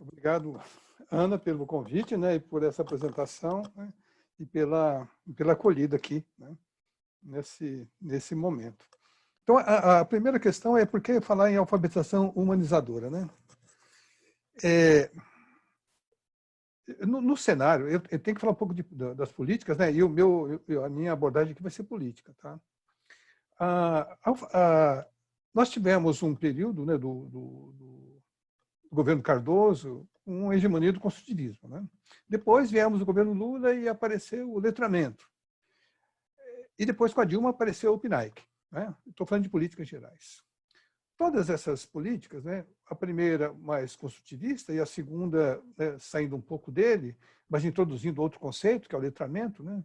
Obrigado, Ana, pelo convite, né, e por essa apresentação, né, e pela acolhida aqui, né, nesse momento. Então, a primeira questão é por que falar em alfabetização humanizadora, né? No cenário, eu tenho que falar um pouco das políticas, né? E a minha abordagem aqui vai ser política, tá? Nós tivemos um período, né, do governo Cardoso, uma hegemonia do construtivismo, né? Depois viemos o governo Lula e apareceu o letramento. E depois, com a Dilma, apareceu o PNAEC, né? Estou falando de políticas gerais. Todas essas políticas, né, a primeira mais construtivista e a segunda, né, saindo um pouco dele, mas introduzindo outro conceito, que é o letramento, né?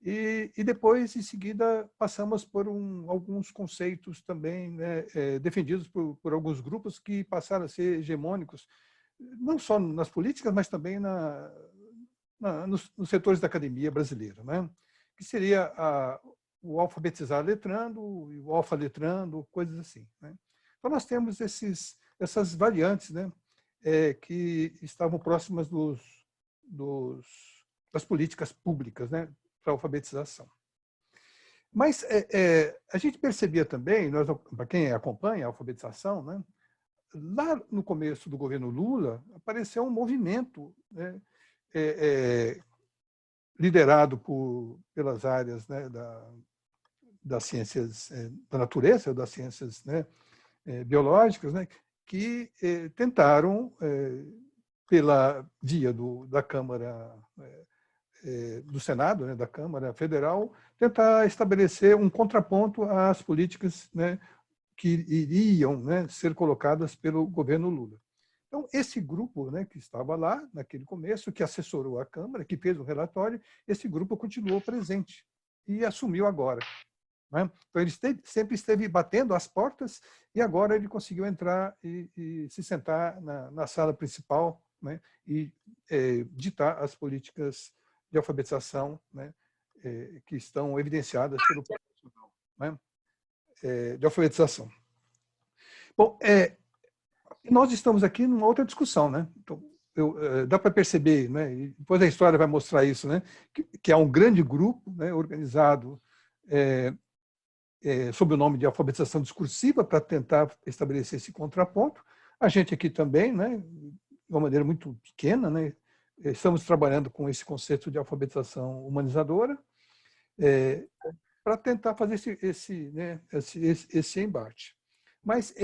E depois, em seguida, passamos por alguns conceitos também, né, defendidos por alguns grupos que passaram a ser hegemônicos, não só nas políticas, mas também nos setores da academia brasileira, né? Que seria o alfabetizar letrando, o alfa-letrando, coisas assim, né? Então, nós temos essas variantes, né, que estavam próximas das políticas públicas, né, para a alfabetização. Mas a gente percebia também, para quem acompanha a alfabetização, né, lá no começo do governo Lula, apareceu um movimento, né, liderado pelas áreas, né, das ciências da natureza, das ciências, né, biológicas, né, que tentaram, pela via da Câmara, do Senado, né, da Câmara Federal, tentar estabelecer um contraponto às políticas, né, que iriam, né, ser colocadas pelo governo Lula. Então, esse grupo, né, que estava lá naquele começo, que assessorou a Câmara, que fez o relatório, esse grupo continuou presente e assumiu agora, né? Então, ele sempre esteve batendo as portas e agora ele conseguiu entrar e se sentar na sala principal, né, e ditar as políticas de alfabetização, né, que estão evidenciadas pelo Plano Nacional, né, de alfabetização. Bom, nós estamos aqui numa outra discussão, né? Então, dá para perceber, né? E depois a história vai mostrar isso, né? Que há um grande grupo, né, organizado sob o nome de alfabetização discursiva para tentar estabelecer esse contraponto. A gente aqui também, né, de uma maneira muito pequena, né, estamos trabalhando com esse conceito de alfabetização humanizadora para tentar fazer esse embate. Mas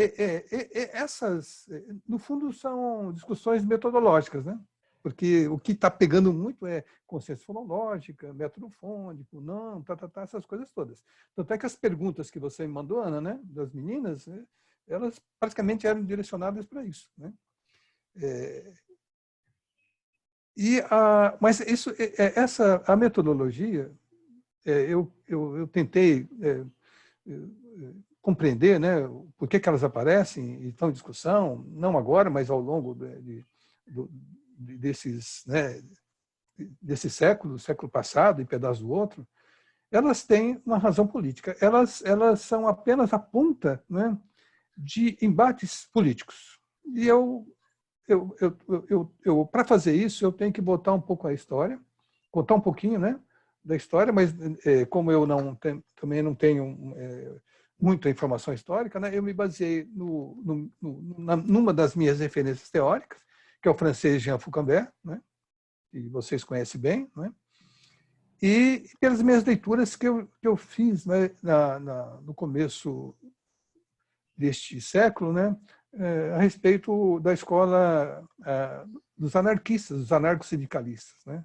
essas, no fundo, são discussões metodológicas, né? Porque o que está pegando muito é consciência fonológica, método fônico, não, essas coisas todas. Tanto é que as perguntas que você me mandou, Ana, né, das meninas, elas praticamente eram direcionadas para isso, né? Mas a metodologia, eu tentei compreender, né, por que elas aparecem e estão em discussão, não agora, mas ao longo desse século passado e pedaço do outro, elas têm uma razão política. Elas são apenas a ponta, né, de embates políticos. E para fazer isso, eu tenho que botar um pouco a história, contar um pouquinho, né, da história, mas como eu também não tenho muita informação histórica, né, eu me baseei numa das minhas referências teóricas, que é o francês Jean Foucambert, né, que vocês conhecem bem, né, e pelas minhas leituras que eu fiz, né, no começo deste século, né, a respeito da escola dos anarquistas, dos anarcossindicalistas, né.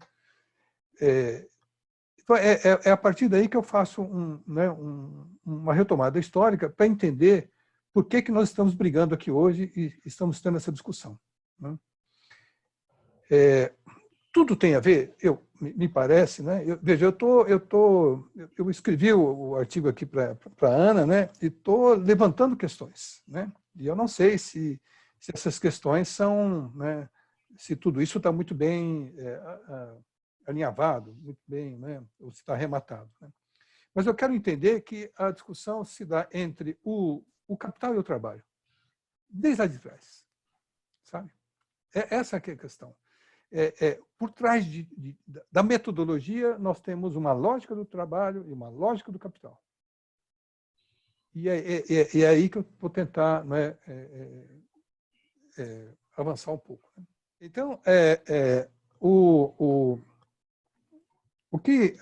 Então, a partir daí que eu faço uma retomada histórica para entender por que nós estamos brigando aqui hoje e estamos tendo essa discussão, né. Tudo tem a ver, me parece, né? Veja, eu escrevi o artigo aqui para a Ana, né? E estou levantando questões, né? E eu não sei se essas questões são, né? Se tudo isso está muito bem alinhavado, muito bem, né? Ou se está arrematado, né? Mas eu quero entender que a discussão se dá entre o capital e o trabalho, desde lá de trás, sabe? Essa que é a questão. Por trás da metodologia, nós temos uma lógica do trabalho e uma lógica do capital. E é aí que eu vou tentar, né, avançar um pouco. Então, o que...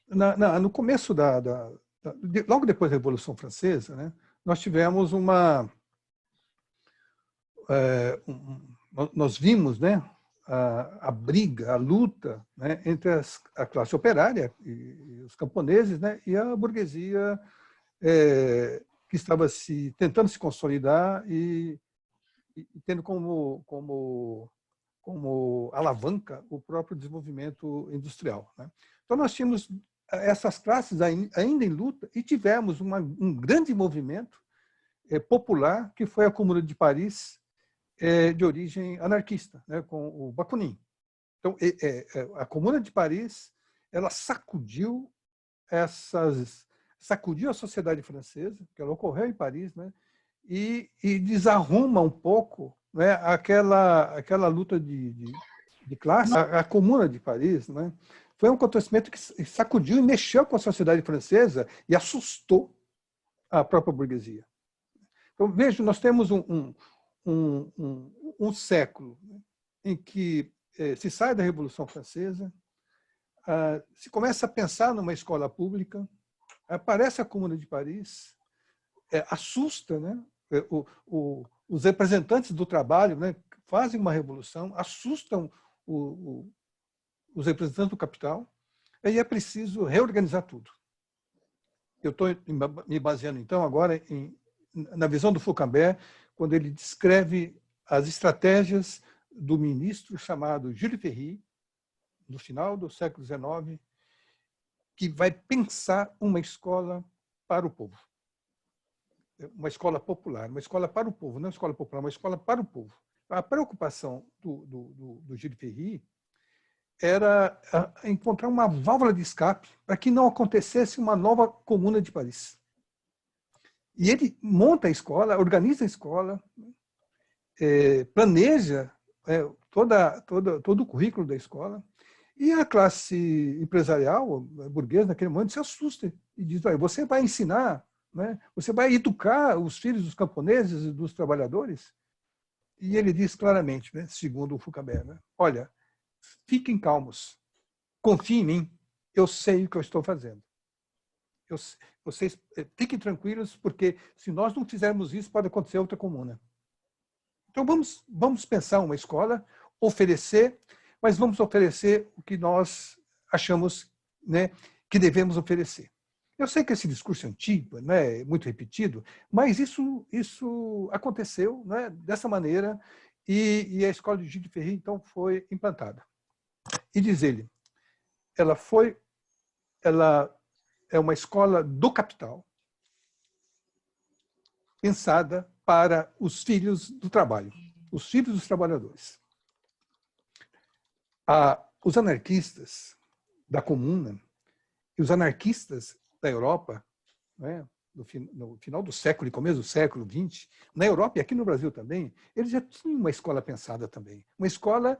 no começo logo depois da Revolução Francesa, né, nós tivemos nós vimos, né, a briga, a luta, né, entre a classe operária e os camponeses, né, e a burguesia que estava tentando se consolidar e tendo como alavanca o próprio desenvolvimento industrial, né? Então, nós tínhamos essas classes ainda em luta e tivemos um grande movimento popular, que foi a Comuna de Paris, de origem anarquista, né, com o Bakunin. Então, a Comuna de Paris, ela sacudiu a sociedade francesa, que ela ocorreu em Paris, né, e desarruma um pouco, né, aquela luta de classe. A Comuna de Paris, né, foi um acontecimento que sacudiu e mexeu com a sociedade francesa e assustou a própria burguesia. Então, veja, nós temos um século em que se sai da Revolução Francesa, se começa a pensar numa escola pública, aparece a Comuna de Paris, assusta, né? Os representantes do trabalho, né, fazem uma revolução, assustam os representantes do capital, e é preciso reorganizar tudo. Eu estou me baseando, então, agora na visão do Foucault, quando ele descreve as estratégias do ministro chamado Jules Ferry, no final do século XIX, que vai pensar uma escola para o povo. Uma escola popular, uma escola para o povo, não uma escola popular, uma escola para o povo. A preocupação do Jules Ferry era encontrar uma válvula de escape para que não acontecesse uma nova Comuna de Paris. E ele monta a escola, organiza a escola, planeja todo o currículo da escola, e a classe empresarial, burguesa, naquele momento, se assusta e diz: você vai ensinar, né? Você vai educar os filhos dos camponeses e dos trabalhadores? E ele diz claramente, né, segundo o Foucault, né, olha, fiquem calmos, confiem em mim, eu sei o que eu estou fazendo. Vocês fiquem tranquilos, porque se nós não fizermos isso, pode acontecer outra comuna. Então, vamos pensar uma escola, oferecer, mas vamos oferecer o que nós achamos, né, que devemos oferecer. Eu sei que esse discurso é antigo, né, muito repetido, mas isso aconteceu, né, dessa maneira, e a escola de Jules Ferry, então, foi implantada. E diz ele, ela é uma escola do capital, pensada para os filhos do trabalho, os filhos dos trabalhadores. Os anarquistas da Comuna e os anarquistas da Europa, né, no final do século e começo do século XX, na Europa e aqui no Brasil também, eles já tinham uma escola pensada também, uma escola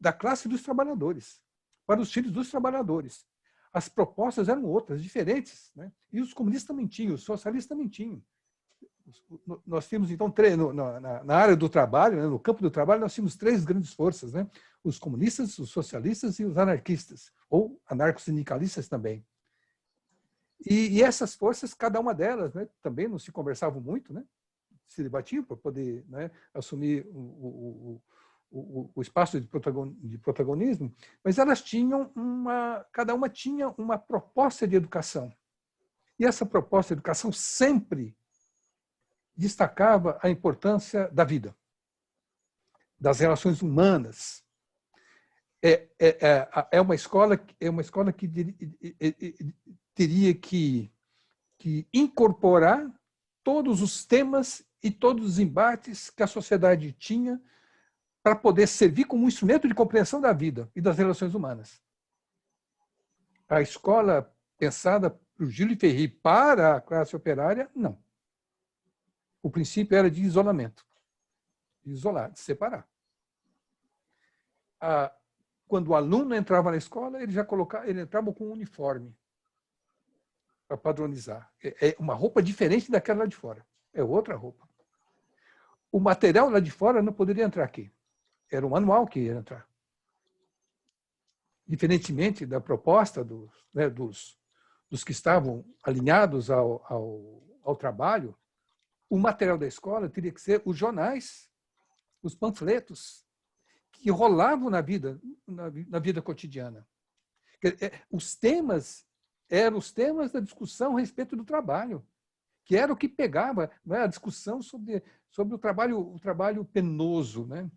da classe dos trabalhadores, para os filhos dos trabalhadores. As propostas eram outras, diferentes, né? E os comunistas também tinham, os socialistas também tinham. Nós tínhamos, então, na área do trabalho, né, no campo do trabalho, nós tínhamos três grandes forças, né? Os comunistas, os socialistas e os anarquistas, ou anarco-sindicalistas também. E essas forças, cada uma delas, né, também não se conversavam muito, né? Se debatiam para poder, né, assumir o espaço de protagonismo, mas elas tinham cada uma tinha uma proposta de educação. E essa proposta de educação sempre destacava a importância da vida, das relações humanas. É uma escola que teria que incorporar todos os temas e todos os embates que a sociedade tinha para poder servir como um instrumento de compreensão da vida e das relações humanas. A escola pensada por Jules Ferry para a classe operária, não. O princípio era de isolamento. isolar, de separar. Quando o aluno entrava na escola, ele entrava com um uniforme para padronizar. É uma roupa diferente daquela lá de fora. É outra roupa. O material lá de fora não poderia entrar aqui. Era o manual que ia entrar. Diferentemente da proposta dos que estavam alinhados ao trabalho, o material da escola teria que ser os jornais, os panfletos, que rolavam na vida cotidiana. Os temas eram os temas da discussão a respeito do trabalho, que era o que pegava, né, a discussão sobre o trabalho penoso, né?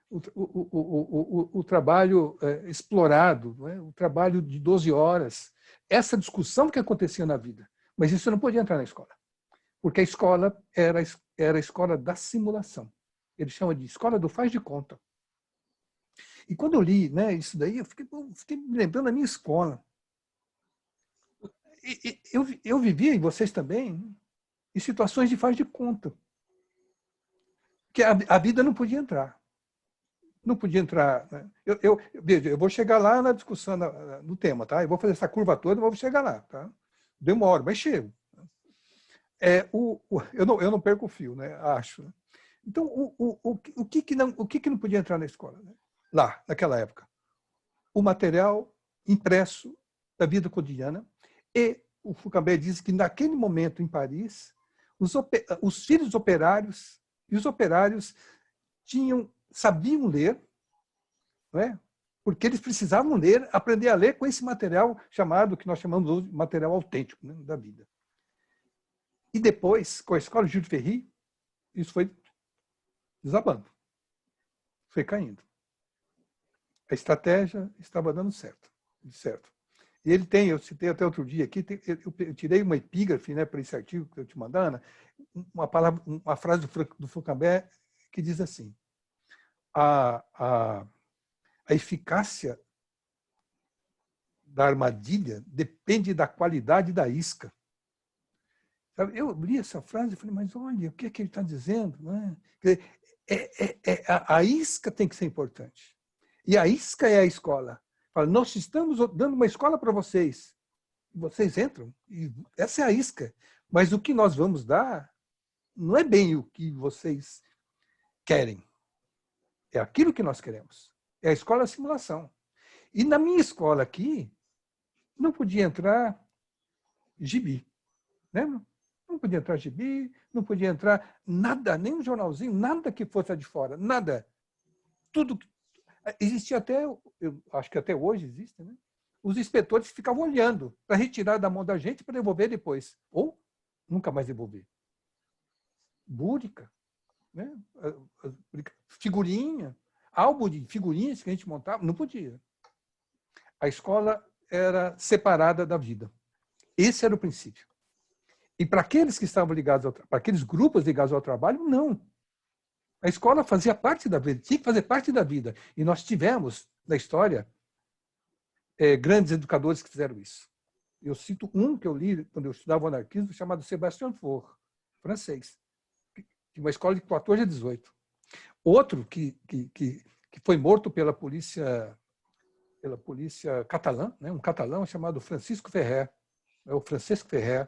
O trabalho explorado, né? O trabalho de 12 horas. Essa discussão que acontecia na vida. Mas isso não podia entrar na escola, porque a escola era a escola da simulação. Ele chama de escola do faz de conta. E quando eu li, né, isso daí, eu fiquei me lembrando da minha escola. Eu vivia, e vocês também, em situações de faz de conta. Que a vida não podia entrar. Não podia entrar. Né? Eu vou chegar lá na discussão, no tema, tá? Eu vou fazer essa curva toda e vou chegar lá, tá? Demoro, mas chego. Eu não perco o fio, né? Acho. Né? Então, o que não podia entrar na escola? Né? Lá, naquela época. O material impresso da vida cotidiana. E o Foucault diz que, naquele momento, em Paris, os filhos operários e os operários sabiam ler, não é? Porque eles precisavam ler, aprender a ler com esse material chamado, que nós chamamos hoje de material autêntico, né, da vida. E depois, com a escola Jules Ferry, isso foi desabando. Foi caindo. A estratégia estava dando certo. E ele tem, eu citei até outro dia aqui, eu tirei uma epígrafe, né, para esse artigo que eu te mandando, uma frase do Foucault que diz assim: a eficácia da armadilha depende da qualidade da isca. Eu li essa frase e falei, mas olha, o que é que ele está dizendo? Né? A isca tem que ser importante. E a isca é a escola. Fala, nós estamos dando uma escola para vocês. Vocês entram, e essa é a isca. Mas o que nós vamos dar não é bem o que vocês querem. É aquilo que nós queremos. É a escola da simulação. E na minha escola aqui, não podia entrar gibi. Lembra? Não podia entrar gibi, não podia entrar nada, nem um jornalzinho, nada que fosse de fora, nada. Tudo. Existia até, eu acho que até hoje existe, né? Os inspetores ficavam olhando para retirar da mão da gente para devolver depois. Ou nunca mais devolver. Búrica, né? Figurinha, álbum de figurinhas que a gente montava, não podia. A escola era separada da vida. Esse era o princípio. E para aqueles que estavam ligados, para aqueles grupos ligados ao trabalho, não. A escola fazia parte da vida, tinha que fazer parte da vida. E nós tivemos, na história, grandes educadores que fizeram isso. Eu cito um que eu li quando eu estudava o anarquismo, chamado Sébastien Faure, francês, de uma escola de 14 a 18. Outro que foi morto pela polícia catalã, né? Um catalão chamado Francisco Ferrer, o Francisco Ferrer,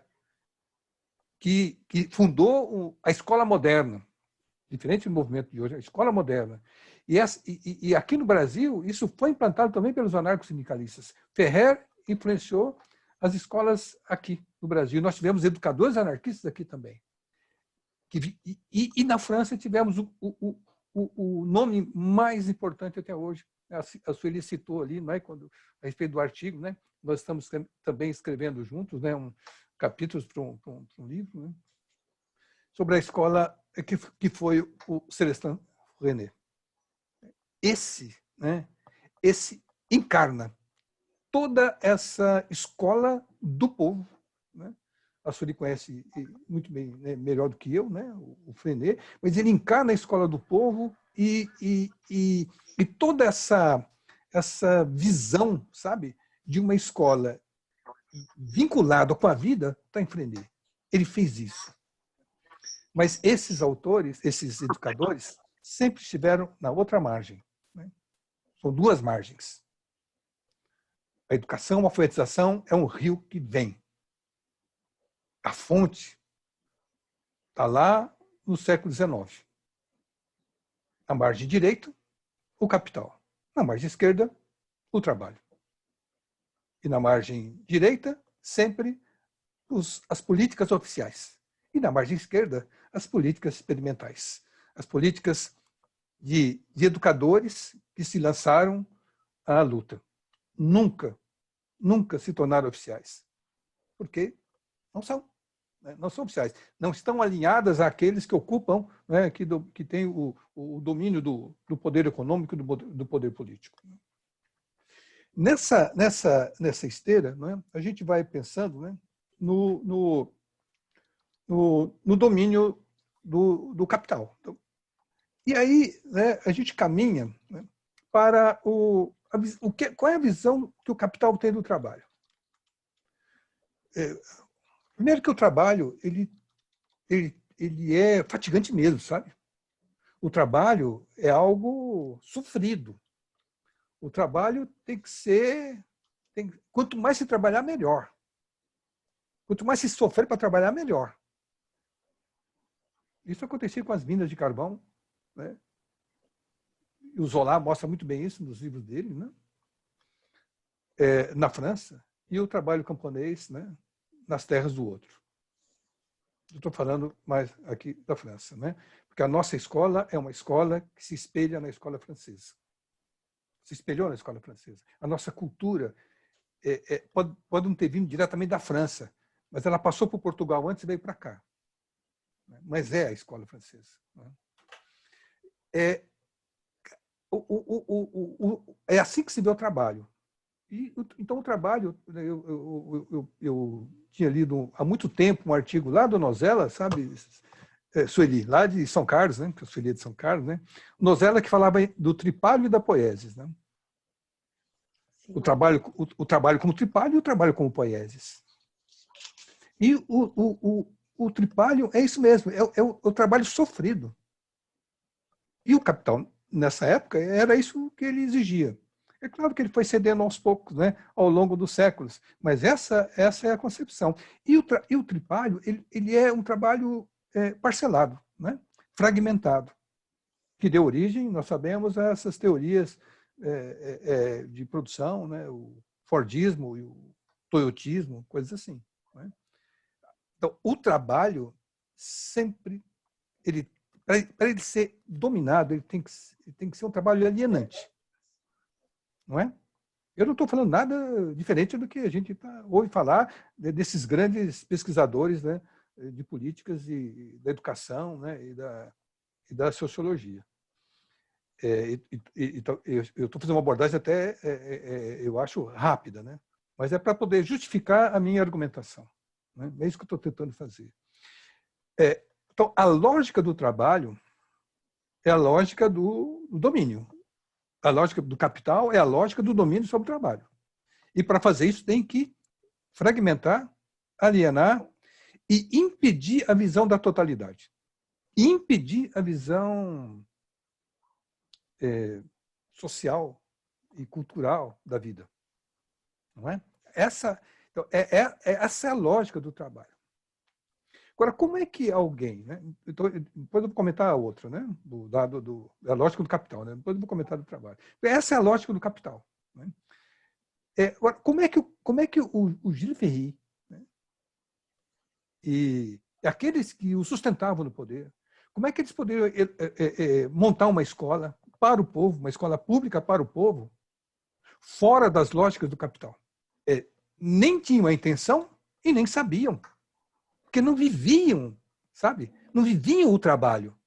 que fundou a escola moderna, diferente do movimento de hoje, a escola moderna. E aqui no Brasil, isso foi implantado também pelos anarco-sindicalistas. Ferrer influenciou as escolas aqui no Brasil. Nós tivemos educadores anarquistas aqui também. E na França tivemos o nome mais importante até hoje. A Sueli citou ali, né, a respeito do artigo, né? Nós estamos também escrevendo juntos, né, capítulos para um livro, né, sobre a escola que foi o Célestin René. Esse encarna toda essa escola do povo, né? A Sueli conhece muito bem, né, melhor do que eu, né, o Frenet, mas ele encarna a escola do povo e toda essa visão, sabe, de uma escola vinculada com a vida está em Frenet. Ele fez isso. Mas esses autores, esses educadores, sempre estiveram na outra margem, né? São duas margens. A educação, a alfabetização é um rio que vem. A fonte está lá no século XIX. Na margem direita, o capital. Na margem esquerda, o trabalho. E na margem direita, sempre as políticas oficiais. E na margem esquerda, as políticas experimentais. As políticas de educadores que se lançaram à luta. Nunca se tornaram oficiais. Porque não são. Não são oficiais. Não estão alinhadas àqueles que ocupam, né, que têm o domínio do poder econômico e do poder político. Nessa esteira, né, a gente vai pensando, né, no domínio do capital. Então, e aí, né, a gente caminha, né, para qual é a visão que o capital tem do trabalho. Primeiro que o trabalho ele é fatigante mesmo, sabe? O trabalho é algo sofrido. O trabalho tem que ser... quanto mais se trabalhar, melhor. Quanto mais se sofrer para trabalhar, melhor. Isso acontecia com as minas de carvão, né? E o Zola mostra muito bem isso nos livros dele, né? Na França, e o trabalho camponês, né, nas terras do outro. Eu estou falando mais aqui da França, né? Porque a nossa escola é uma escola que se espelha na escola francesa. Se espelhou na escola francesa. A nossa cultura pode não ter vindo diretamente da França, mas ela passou por Portugal antes e veio para cá. Mas é a escola francesa. É assim que se vê o trabalho. Então, o trabalho, eu tinha lido há muito tempo um artigo lá do Nozella, sabe, Sueli, lá de São Carlos, né, que eu Sueli de São Carlos, né, Nozella que falava do tripalho e da poiesis, né? O trabalho como tripalho e o trabalho como poiesis. E o tripalho é isso mesmo, é o trabalho sofrido. E o capital, nessa época, era isso que ele exigia. É claro que ele foi cedendo aos poucos, né, ao longo dos séculos, mas essa é a concepção. E o tripalho ele é um trabalho parcelado, né, fragmentado, que deu origem, nós sabemos, a essas teorias de produção, né, o Fordismo e o Toyotismo, coisas assim. Né? Então, o trabalho sempre, para ele ser dominado, ele tem que ser um trabalho alienante. Não é? Eu não estou falando nada diferente do que a gente ouve falar desses grandes pesquisadores, né, de políticas e da educação, né, e da sociologia. Eu estou fazendo uma abordagem até, eu acho, rápida, né, mas é para poder justificar a minha argumentação. Né? É isso que eu estou tentando fazer. Então, a lógica do trabalho é a lógica do domínio. A lógica do capital é a lógica do domínio sobre o trabalho. E para fazer isso tem que fragmentar, alienar e impedir a visão da totalidade. E impedir a visão social e cultural da vida. Não é? Essa é a lógica do trabalho. Agora, como é que alguém... Né? Depois eu vou comentar a outra, né? A lógica do capital. Né? Depois eu vou comentar do trabalho. Essa é a lógica do capital. Né? Agora, como é que o Gilles Ferry, né, e aqueles que o sustentavam no poder, como é que eles poderiam montar uma escola para o povo, uma escola pública para o povo, fora das lógicas do capital? Nem tinham a intenção e nem sabiam, porque não viviam, sabe? Não viviam o trabalho.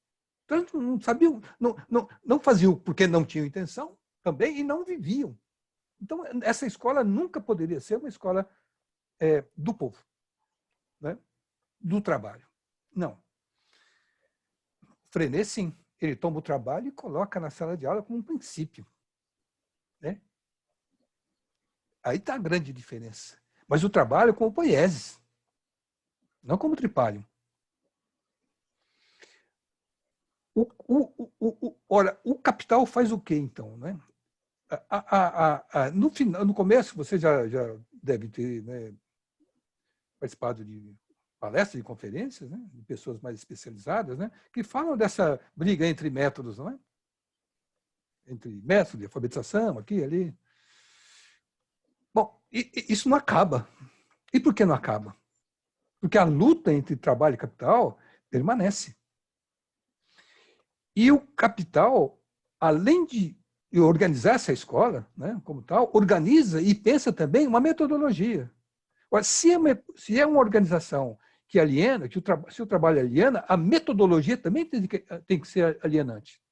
Então, não sabiam, não faziam porque não tinham intenção também e não viviam. Então, essa escola nunca poderia ser uma escola do povo, né? Do trabalho. Não. Frenet, sim. Ele toma o trabalho e coloca na sala de aula como um princípio. Né? Aí está a grande diferença. Mas o trabalho como poieses, não como tripalho. Ora, o capital faz o quê, então? Né? No começo, você já deve ter, né, participado de palestras, de conferências, né, de pessoas mais especializadas, né, que falam dessa briga entre métodos, não é? Entre métodos de alfabetização, aqui e ali. Bom, isso não acaba. E por que não acaba? Porque a luta entre trabalho e capital permanece. E o capital, além de organizar essa escola, né, como tal, organiza e pensa também uma metodologia. Se é uma organização que aliena, se o trabalho aliena, a metodologia também tem que ser alienante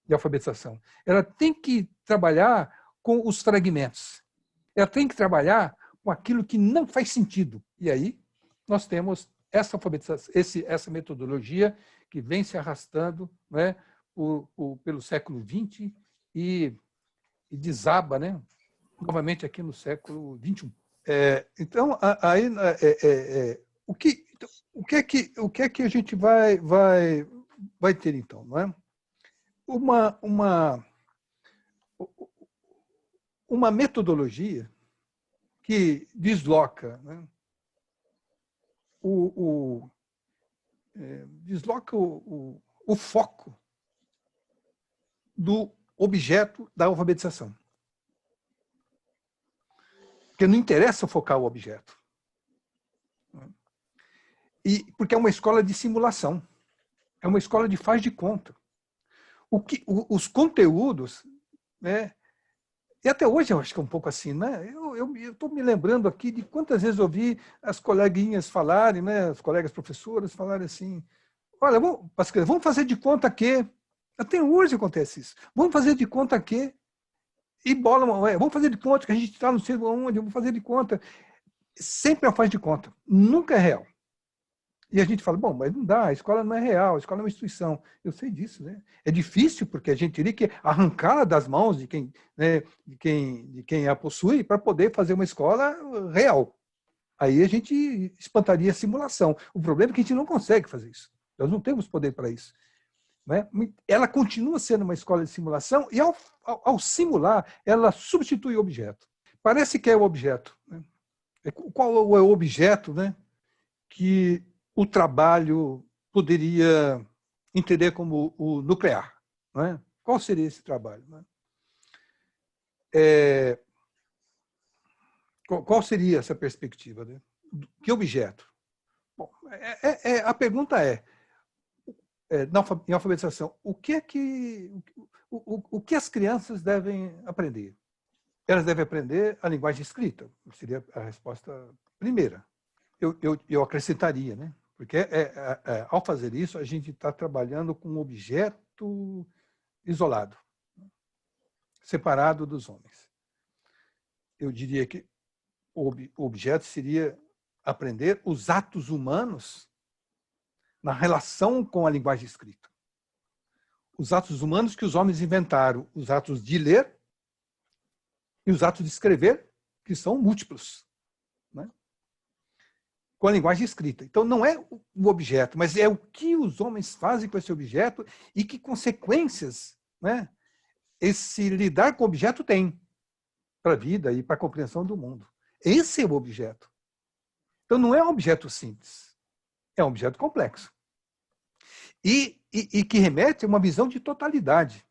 de alfabetização. Ela tem que trabalhar com os fragmentos. Ela tem que trabalhar com aquilo que não faz sentido. E aí nós temos essa alfabetização, essa metodologia que vem se arrastando, né, pelo século XX e desaba, né, novamente aqui no século XXI. Então, aí, o que é que a gente vai ter, então? Não é? Uma metodologia que desloca, né, desloca o foco do objeto da alfabetização. Porque não interessa focar o objeto. Porque é uma escola de simulação. É uma escola de faz de conta. Os conteúdos, né? E até hoje eu acho que é um pouco assim, né? Eu estou me lembrando aqui de quantas vezes eu ouvi as coleguinhas falarem, né? As colegas professoras falarem assim: olha, vamos fazer de conta que. Até hoje acontece isso. Vamos fazer de conta que. E vamos fazer de conta que a gente está não sei onde, vamos fazer de conta. Sempre é faz de conta, nunca é real. E a gente fala, bom, mas não dá, a escola não é real, a escola é uma instituição. Eu sei disso, né? É difícil porque a gente teria que arrancá-la das mãos de quem, né, de quem a possui para poder fazer uma escola real. Aí a gente espantaria a simulação. O problema é que a gente não consegue fazer isso. Nós não temos poder para isso. Né? Ela continua sendo uma escola de simulação e, ao simular, ela substitui o objeto. Parece que é o objeto. Né? Qual é o objeto, né, que o trabalho poderia entender como o nuclear? Não é? Qual seria esse trabalho? Não é? Qual seria essa perspectiva? Né? Que objeto? Bom, a pergunta em alfabetização, o que as crianças devem aprender? Elas devem aprender a linguagem escrita, seria a resposta primeira. Eu acrescentaria, né? Porque ao fazer isso, a gente está trabalhando com um objeto isolado, separado dos homens. Eu diria que o objeto seria aprender os atos humanos na relação com a linguagem escrita. Os atos humanos que os homens inventaram, os atos de ler e os atos de escrever, que são múltiplos, né? Com a linguagem escrita. Então, não é o objeto, mas é o que os homens fazem com esse objeto e que consequências, né, esse lidar com o objeto tem para a vida e para a compreensão do mundo. Esse é o objeto. Então, não é um objeto simples, é um objeto complexo. E que remete a uma visão de totalidade,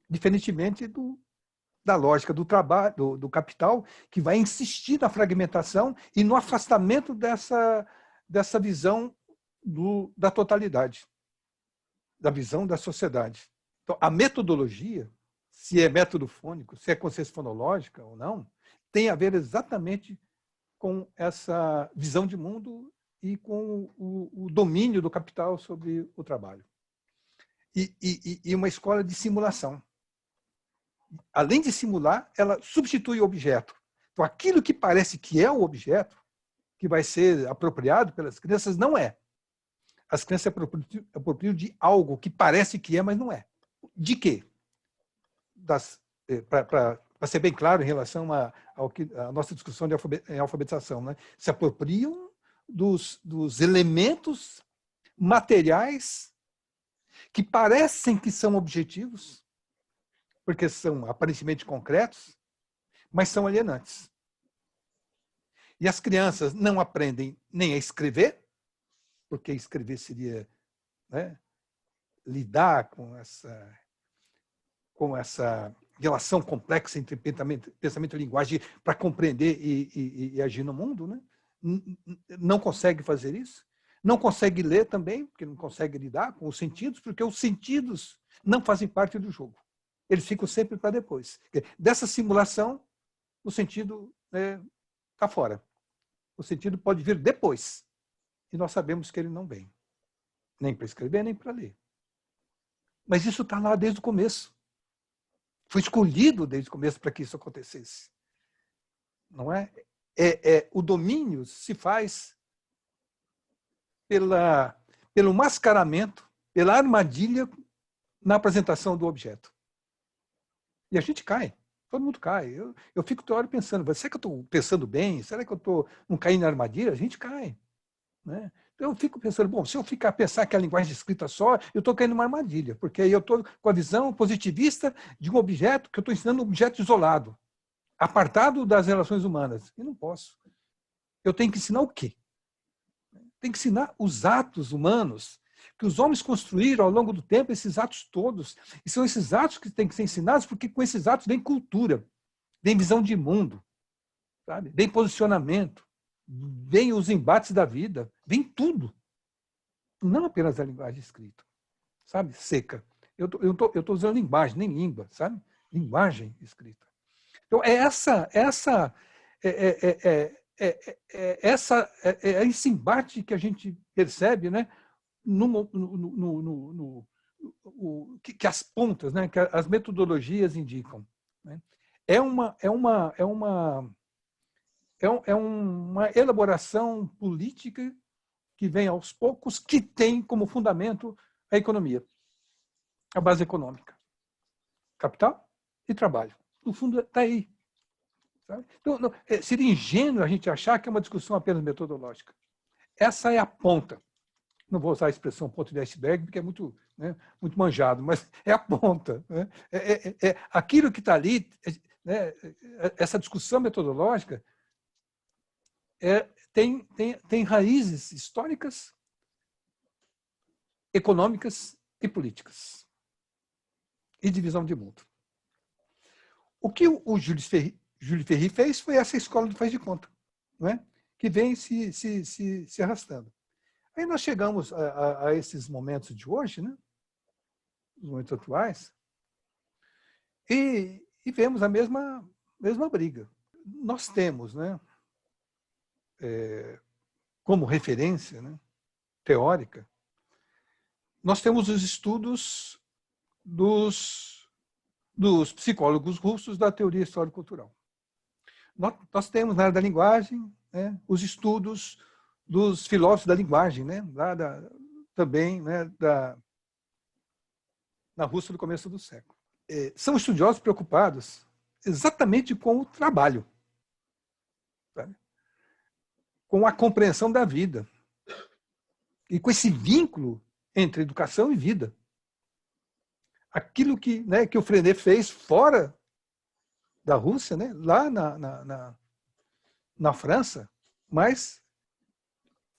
diferentemente da lógica do trabalho, do capital, que vai insistir na fragmentação e no afastamento dessa visão da totalidade, da visão da sociedade. Então, a metodologia, se é método fônico, se é consciência fonológica ou não, tem a ver exatamente com essa visão de mundo e com o domínio do capital sobre o trabalho. E uma escola de simulação. Além de simular, ela substitui o objeto. Então, aquilo que parece que é o objeto, que vai ser apropriado pelas crianças, não é. As crianças se apropriam de algo que parece que é, mas não é. De quê? Para ser bem claro em relação à nossa discussão em alfabetização, né? Se apropriam dos elementos materiais que parecem que são objetivos, porque são aparentemente concretos, mas são alienantes. E as crianças não aprendem nem a escrever, porque escrever seria, né, lidar com essa relação complexa entre pensamento e linguagem para compreender e agir no mundo, né? Não consegue fazer isso. Não consegue ler também, porque não consegue lidar com os sentidos, porque os sentidos não fazem parte do jogo. Eles ficam sempre para depois. Dessa simulação, o sentido está fora. O sentido pode vir depois. E nós sabemos que ele não vem. Nem para escrever, nem para ler. Mas isso está lá desde o começo. Foi escolhido desde o começo para que isso acontecesse. Não é? O domínio se faz pelo mascaramento, pela armadilha na apresentação do objeto. E a gente cai. Todo mundo cai. Eu fico toda hora pensando, será que eu estou pensando bem? Será que eu estou não caindo na armadilha? A gente cai. Né? Então eu fico pensando, bom, se eu ficar a pensar que a linguagem escrita só, eu estou caindo numa armadilha, porque aí eu estou com a visão positivista de um objeto, que eu estou ensinando um objeto isolado, apartado das relações humanas. E não posso. Eu tenho que ensinar o quê? Tenho que ensinar os atos humanos, que os homens construíram ao longo do tempo, esses atos todos. E são esses atos que têm que ser ensinados, porque com esses atos vem cultura, vem visão de mundo, sabe? Vem posicionamento, vem os embates da vida, vem tudo. Não apenas a linguagem escrita, sabe? Seca. Eu tô usando linguagem, nem língua, sabe? Linguagem escrita. Então, esse embate que a gente percebe, né, que as pontas, né, que as metodologias indicam. Né? É uma elaboração política que vem aos poucos, que tem como fundamento a economia, a base econômica. Capital e trabalho. No fundo, está aí. Sabe? Então, seria ingênuo a gente achar que é uma discussão apenas metodológica. Essa é a ponta. Não vou usar a expressão ponto de iceberg, porque é muito, né, muito manjado, mas é a ponta. Né? Aquilo que está ali, né, essa discussão metodológica, tem raízes históricas, econômicas e políticas. E de visão de mundo. O que o Júlio Ferry fez foi essa escola do faz de conta, não é? Que vem se arrastando. Aí nós chegamos a esses momentos de hoje, né? Os momentos atuais, e vemos a mesma briga. Nós temos, né, como referência, né, teórica, nós temos os estudos dos psicólogos russos da teoria histórico-cultural. Nós temos na área da linguagem, né, os estudos dos filósofos da linguagem, né, também, né, na Rússia do começo do século. São estudiosos preocupados exatamente com o trabalho, sabe? Com a compreensão da vida e com esse vínculo entre educação e vida. Aquilo que o Freinet fez fora da Rússia, né, lá na França, mas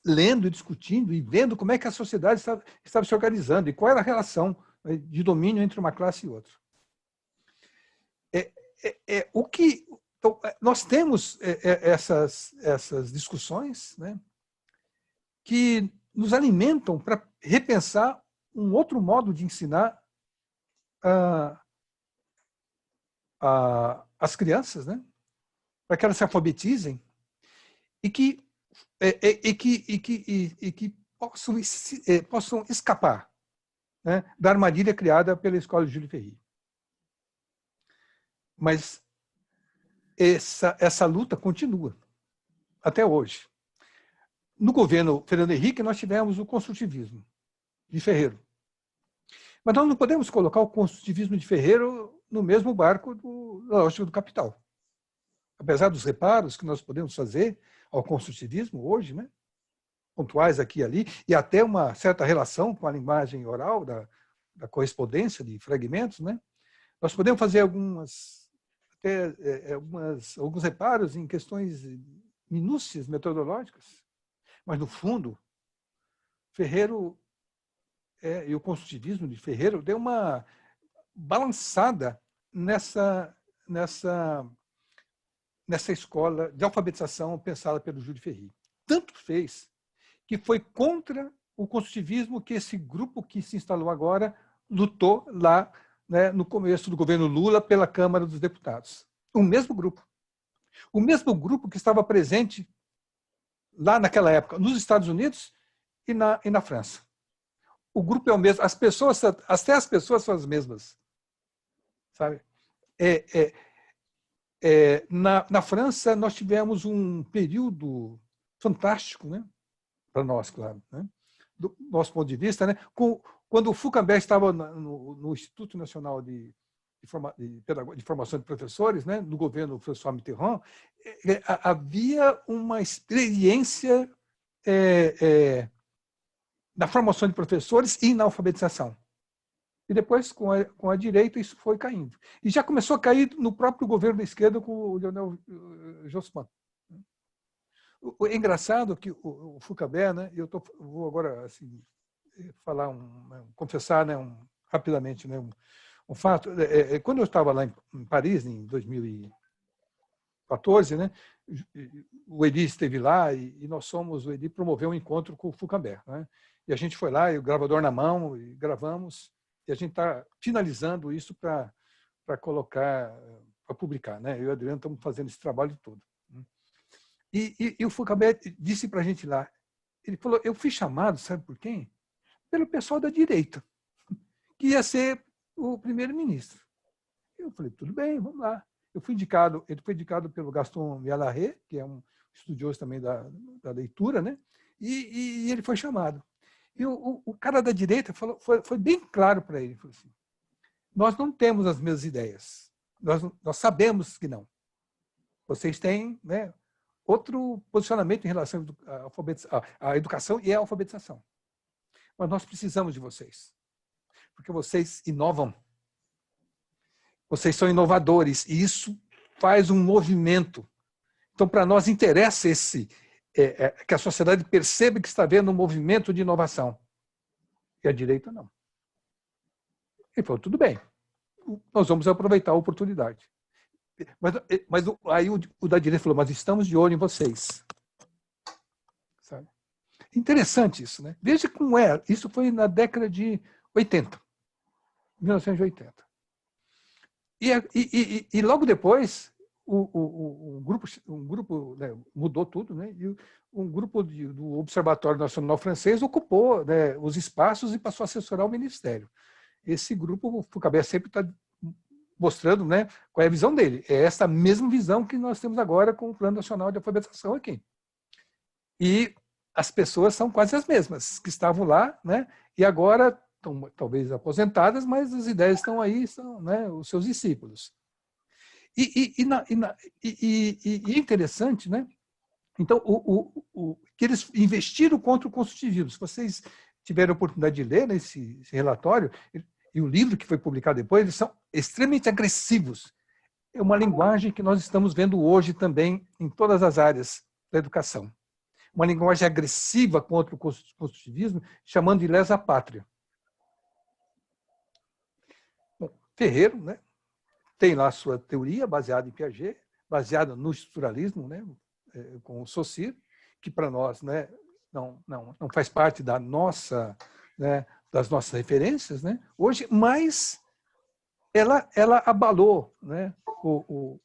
lendo e discutindo e vendo como é que a sociedade estava se organizando e qual era a relação de domínio entre uma classe e outra. Então, nós temos essas discussões, né, que nos alimentam para repensar um outro modo de ensinar as crianças, né, para que elas se alfabetizem e que possam escapar, né, da armadilha criada pela escola de Júlio Ferry. Mas essa luta continua até hoje. No governo Fernando Henrique, nós tivemos o construtivismo de Ferreiro. Mas nós não podemos colocar o construtivismo de Ferreiro no mesmo barco da lógica do capital. Apesar dos reparos que nós podemos fazer ao construtivismo hoje, né, pontuais aqui e ali, e até uma certa relação com a linguagem oral da correspondência de fragmentos, né, nós podemos fazer alguns reparos em questões minúcias metodológicas, mas, no fundo, Ferreiro e o construtivismo de Ferreiro deu uma balançada nessa escola de alfabetização pensada pelo Júlio Ferry. Tanto fez que foi contra o construtivismo que esse grupo que se instalou agora lutou lá, né, no começo do governo Lula pela Câmara dos Deputados. O mesmo grupo. O mesmo grupo que estava presente lá naquela época nos Estados Unidos e na França. O grupo é o mesmo. Até as pessoas são as mesmas. Sabe? Na França, nós tivemos um período fantástico, né? Para nós, claro, né? Do nosso ponto de vista, né? Quando o Foucault estava no Instituto Nacional de Formação de Professores, né? No governo François Mitterrand, havia uma experiência na formação de professores e na alfabetização. E depois, com a direita, isso foi caindo. E já começou a cair no próprio governo da esquerda com o Lionel Jospin. É engraçado que o Foucault, né, vou agora assim, confessar, né, rapidamente, né, um fato. Quando eu estava lá em Paris, em 2014, né, o Eli esteve lá e o Eli promoveu um encontro com o Foucault. Né, e a gente foi lá, e o gravador na mão, e gravamos. E a gente está finalizando isso para colocar, para publicar. Né? Eu e o Adriano estamos fazendo esse trabalho todo. E o Foucault disse para a gente lá, ele falou, eu fui chamado, sabe por quem? Pelo pessoal da direita, que ia ser o primeiro-ministro. Eu falei, tudo bem, vamos lá. Ele foi indicado pelo Gaston Mialarré, que é um estudioso também da leitura, né? E ele foi chamado. E o cara da direita foi bem claro para ele. Falou assim, nós não temos as mesmas ideias. Nós sabemos que não. Vocês têm, né, outro posicionamento em relação à educação e à alfabetização. Mas nós precisamos de vocês. Porque vocês inovam. Vocês são inovadores. E isso faz um movimento. Então, para nós, interessa que a sociedade perceba que está havendo um movimento de inovação. E a direita não. Ele falou, tudo bem, nós vamos aproveitar a oportunidade. Mas aí o da direita falou, mas estamos de olho em vocês. Sabe? Interessante isso, né? Veja como é. Isso foi na década de 80. 1980. E logo depois, um grupo né, mudou tudo, né? E um grupo do Observatório Nacional Francês ocupou, né, os espaços e passou a assessorar o Ministério. Esse grupo, o Foucault sempre está mostrando, né, qual é a visão dele. É essa mesma visão que nós temos agora com o Plano Nacional de Alfabetização aqui. E as pessoas são quase as mesmas, que estavam lá, né, e agora estão talvez aposentadas, mas as ideias estão aí, são, né, os seus discípulos. E é interessante, né? Então, que eles investiram contra o construtivismo. Se vocês tiverem a oportunidade de ler, né, esse relatório, e o livro que foi publicado depois, eles são extremamente agressivos. É uma linguagem que nós estamos vendo hoje também em todas as áreas da educação. Uma linguagem agressiva contra o construtivismo, chamando de lesa pátria. Bom, Ferreiro, né, tem lá a sua teoria, baseada em Piaget, baseada no estruturalismo, né, com o Saussure, que para nós, né, não faz parte da nossa, né, das nossas referências, né, hoje, mas ela abalou, né, de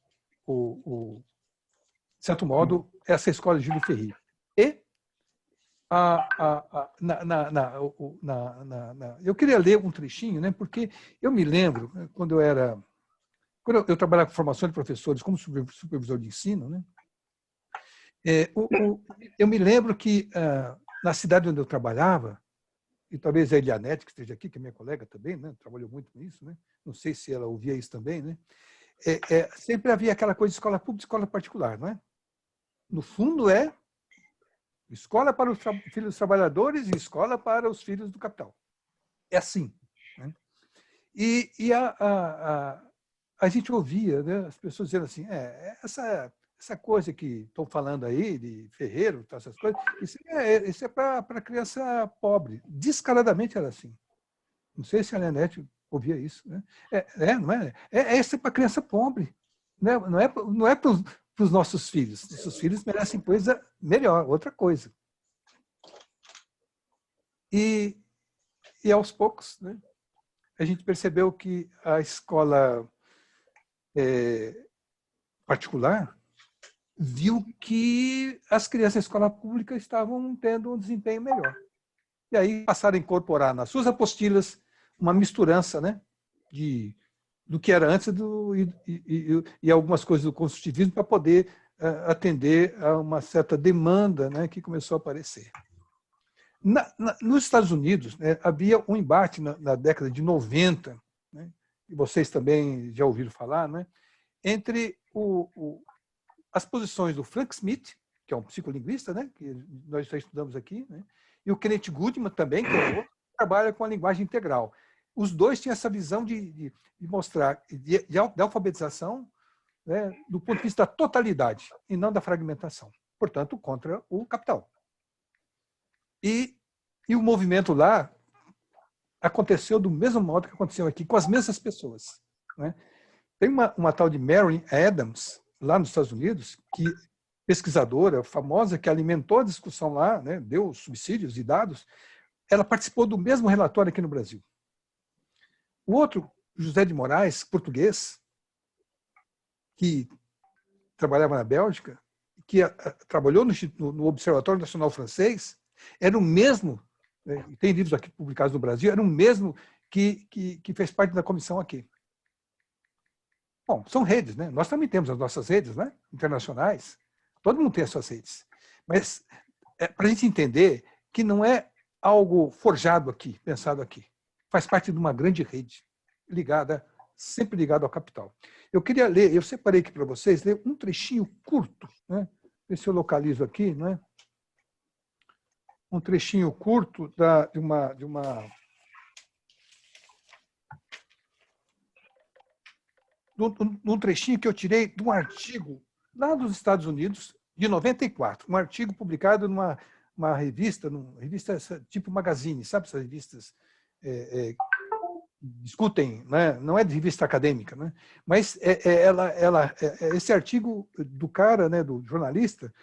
certo modo, essa escola de Júlio Ferry. E eu queria ler um trechinho, né, porque eu me lembro, quando eu trabalhava com formação de professores como supervisor de ensino, né, eu me lembro que na cidade onde eu trabalhava, e talvez a Elianete, que esteja aqui, que é minha colega também, né, trabalhou muito com isso, né, não sei se ela ouvia isso também, né, sempre havia aquela coisa de escola pública e escola particular, não é? No fundo, é escola para os filhos dos trabalhadores e escola para os filhos do capital. É assim. Né? E a gente ouvia, né, as pessoas dizendo assim, essa coisa que estão falando aí de ferreiro, essas coisas, isso é para criança pobre. Descaradamente era assim. Não sei se a Nenete ouvia isso. Né? Não é? Isso é para criança pobre. Não é para os nossos filhos. Nossos filhos merecem coisa melhor, outra coisa. E aos poucos, né, a gente percebeu que a escola particular viu que as crianças da escola pública estavam tendo um desempenho melhor. E aí passaram a incorporar nas suas apostilas uma misturança, né, do que era antes e algumas coisas do construtivismo para poder atender a uma certa demanda, né, que começou a aparecer. Nos Estados Unidos, né, havia um embate na década de 90, né, e vocês também já ouviram falar, né, entre as posições do Frank Smith, que é um psicolinguista, né, que nós já estudamos aqui, né, e o Kenneth Goodman também, que é outro, que trabalha com a linguagem integral. Os dois tinham essa visão de mostrar, de alfabetização, né, do ponto de vista da totalidade, e não da fragmentação. Portanto, contra o capital. E o movimento lá aconteceu do mesmo modo que aconteceu aqui, com as mesmas pessoas. Né? Tem uma tal de Mary Adams, lá nos Estados Unidos, que pesquisadora famosa, que alimentou a discussão lá, né, deu subsídios e dados, ela participou do mesmo relatório aqui no Brasil. O outro, José de Moraes, português, que trabalhava na Bélgica, que trabalhou no Observatório Nacional Francês, era o mesmo, né, tem livros aqui publicados no Brasil, era o mesmo que fez parte da comissão aqui. Bom, são redes, né? Nós também temos as nossas redes, né, internacionais. Todo mundo tem as suas redes. Mas para a gente entender que não é algo forjado aqui, pensado aqui. Faz parte de uma grande rede, sempre ligada ao capital. Eu queria ler, eu separei aqui para vocês, ler um trechinho curto, né? Ver se eu localizo aqui, né? Um trechinho curto de um trechinho que eu tirei de um artigo lá dos Estados Unidos, de 94, um artigo publicado numa revista tipo Magazine, sabe essas revistas discutem, né? Não é de revista acadêmica, né? Mas esse artigo do cara, né, do jornalista,